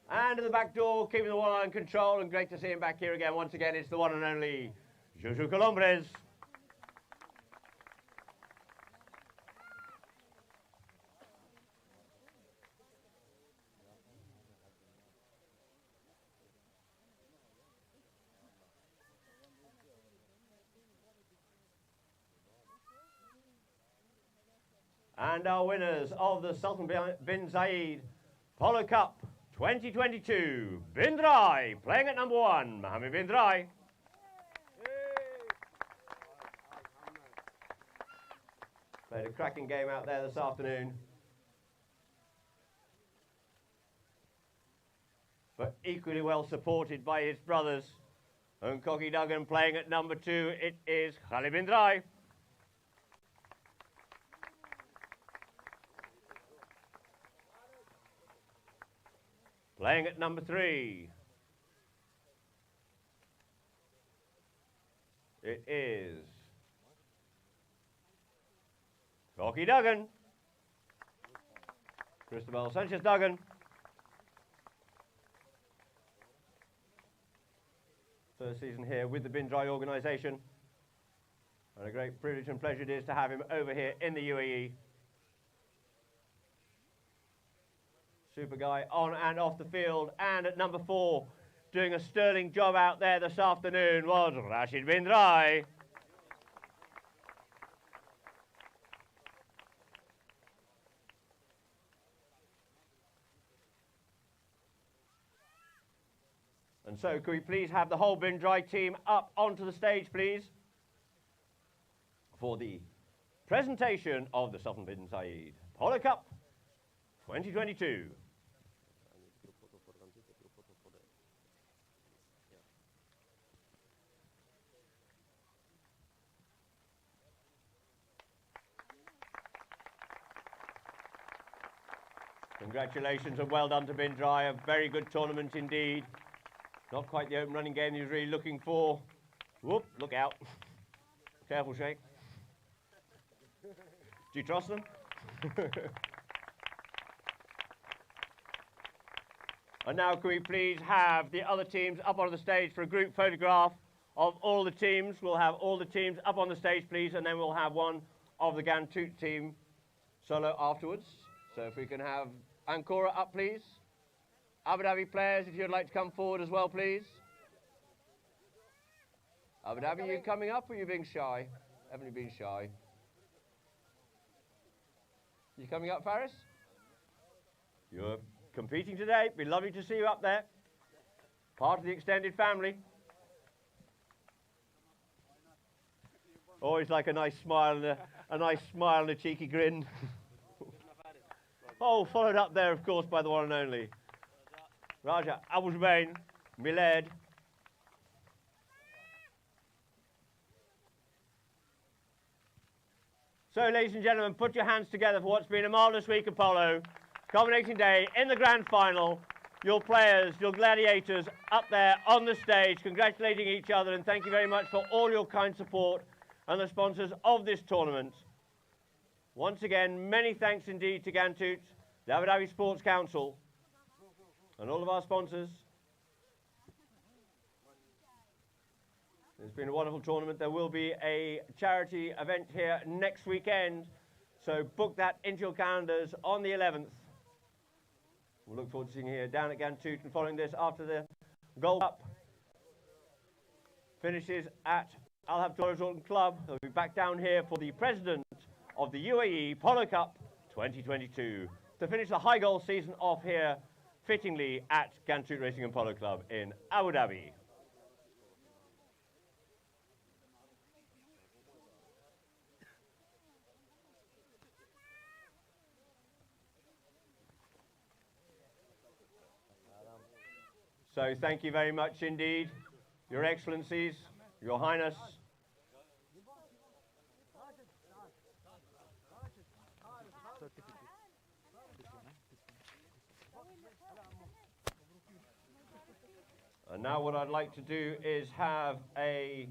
And at the back door, keeping the one in control, and great to see him back here again. Once again, it's the one and only Juju Colombres. And our winners of the Sultan bin Zayed Polo Cup 2022, bin DRAI, playing at number 1, Mohammed bin DRAI. Played a cracking game out there this afternoon. But equally well supported by his brothers. And Cocky Duggan playing at number 2, it is Khalid bin DRAI. Playing at number 3, it is Cocky Duggan, Cristobal Sanchez Duggan. First season here with the bin DRAI organisation. And a great privilege and pleasure it is to have him over here in the UAE. Super guy on and off the field. And at number 4, doing a sterling job out there this afternoon was Rashid bin DRAI. And so could we please have the whole bin DRAI team up onto the stage, please? for the presentation of the Sultan bin Zayed Polo Cup 2022. Congratulations and well done to bin DRAI, a very good tournament indeed. Not quite the open running game he was really looking for. Whoop, look out. Careful, Sheikh. Do you trust them? And now can we please have the other teams up on the stage for a group photograph of all the teams. We'll have all the teams up on the stage, please, and then we'll have one of the Ghantoot team solo afterwards. So if we can have Ancora up, please. Abu Dhabi players, if you'd like to come forward as well, please. Abu Dhabi, are you coming up or are you being shy? Haven't you been shy? You coming up, Faris? You're competing today. It'd be lovely to see you up there. Part of the extended family. Always like a nice smile and a cheeky grin. Oh, followed up there, of course, by the one and only Raja Abu Zubayn, Milad. So, ladies and gentlemen, put your hands together for what's been a marvellous week of polo. Culminating day in the grand final. Your players, your gladiators up there on the stage, congratulating each other, and thank you very much for all your kind support and the sponsors of this tournament. Once again, many thanks indeed to Ghantoot, the Abu Dhabi Sports Council, and all of our sponsors. It's been a wonderful tournament. There will be a charity event here next weekend, so book that into your calendars on the 11th. We'll look forward to seeing you here down at Ghantoot, and following this after the Gold Cup finishes at Al Habtoor Resort and Club. They'll be back down here for the president of the UAE Polo Cup 2022 to finish the high goal season off here fittingly at Ghantoot Racing and Polo Club in Abu Dhabi. So thank you very much indeed, Your Excellencies, Your Highness. And now what I'd like to do is have a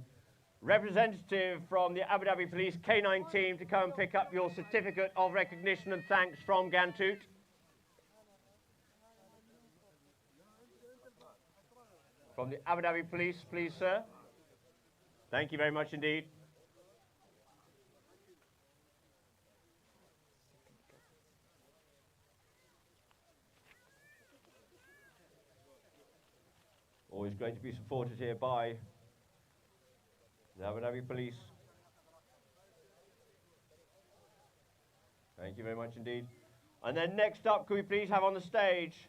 representative from the Abu Dhabi Police K9 team to come and pick up your certificate of recognition and thanks from Ghantoot. From the Abu Dhabi Police, please, sir. Thank you very much indeed. Always great to be supported here by the Abu Dhabi Police. Thank you very much indeed. And then next up, could we please have on the stage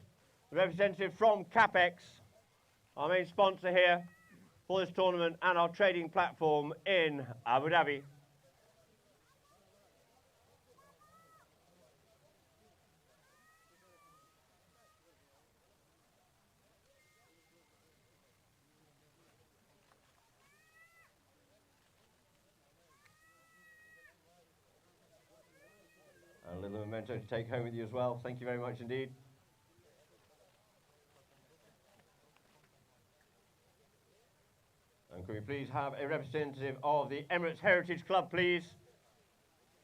the representative from CAPEX, our main sponsor here for this tournament and our trading platform in Abu Dhabi. And a little memento to take home with you as well. Thank you very much indeed. And can we please have a representative of the Emirates Heritage Club, please?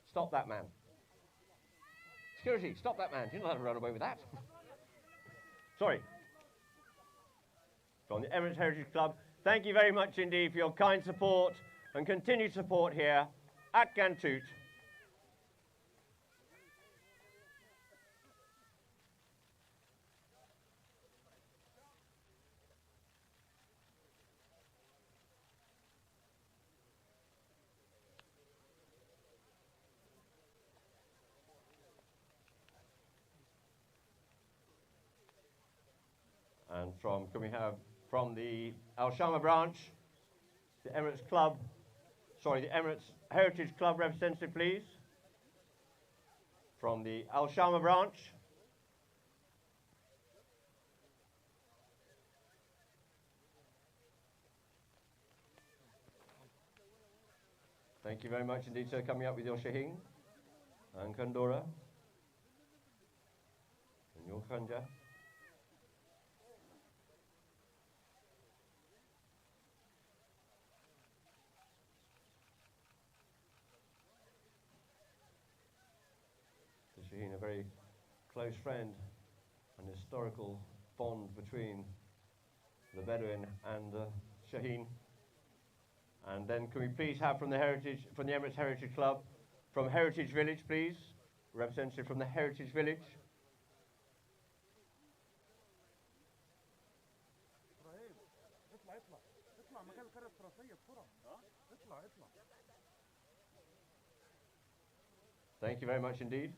Stop that man. Security, stop that man. You're not allowed to run away with that. Sorry. From the Emirates Heritage Club, thank you very much indeed for your kind support and continued support here at Ghantoot. And can we have from the Al Shama branch, the Emirates Club sorry, the Emirates Heritage Club representative, please, from the Al Shama branch. Thank you very much indeed, sir, coming up with your Shaheen and Kandora and your Khanja. The Shaheen, a very close friend and historical bond between the Bedouin and the Shaheen. And then can we please have from the Emirates Heritage Club, from Heritage Village, please, representative from the Heritage Village. Thank you very much indeed.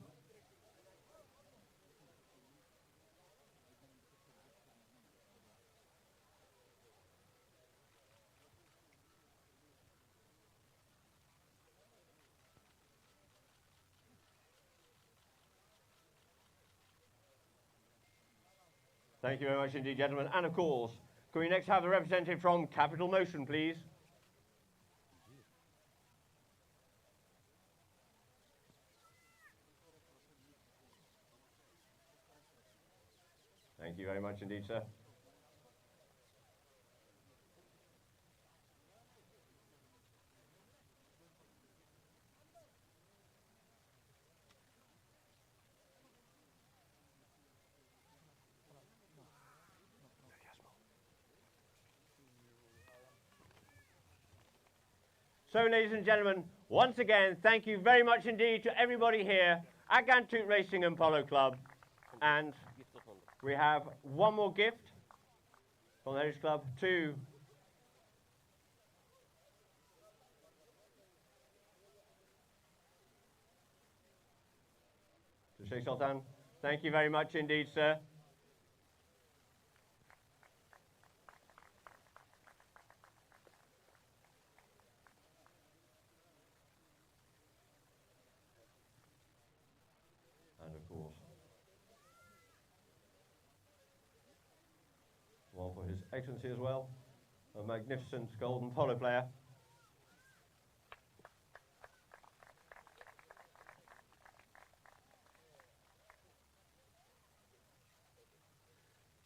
Thank you very much indeed, gentlemen. And of course, can we next have the representative from Capital Motion, please? Thank you very much indeed, sir. So, ladies and gentlemen, once again, thank you very much indeed to everybody here at Ghantoot Racing and Polo Club. And we have one more gift from the Heritage Club to Sheikh Sultan. Thank you very much indeed, sir. And of course, one for His Excellency as well, a magnificent golden polo player.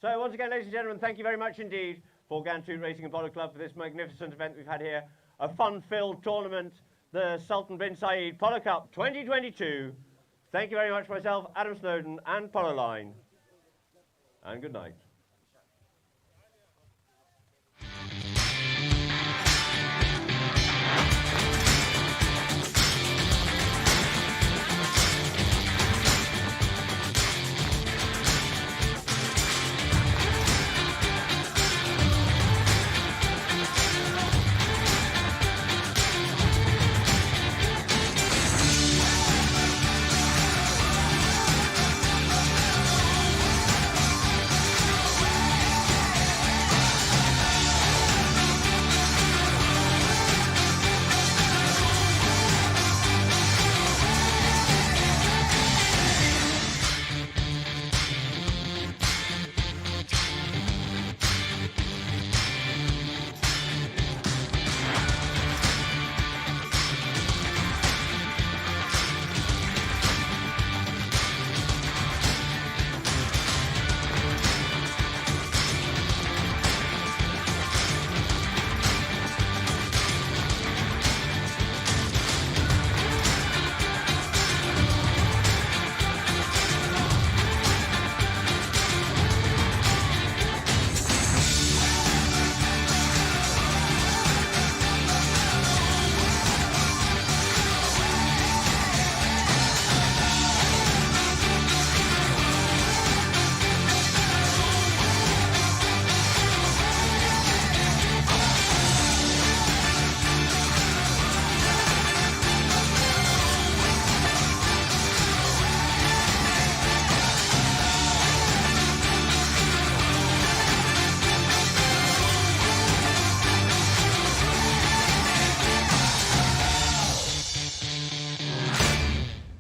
So once again, ladies and gentlemen, thank you very much indeed for Ghantoot Racing and Polo Club for this magnificent event we've had here. A fun-filled tournament, the Sultan bin Zayed Polo Cup 2022. Thank you very much myself, Adam Snowden and Polo Line. And good night.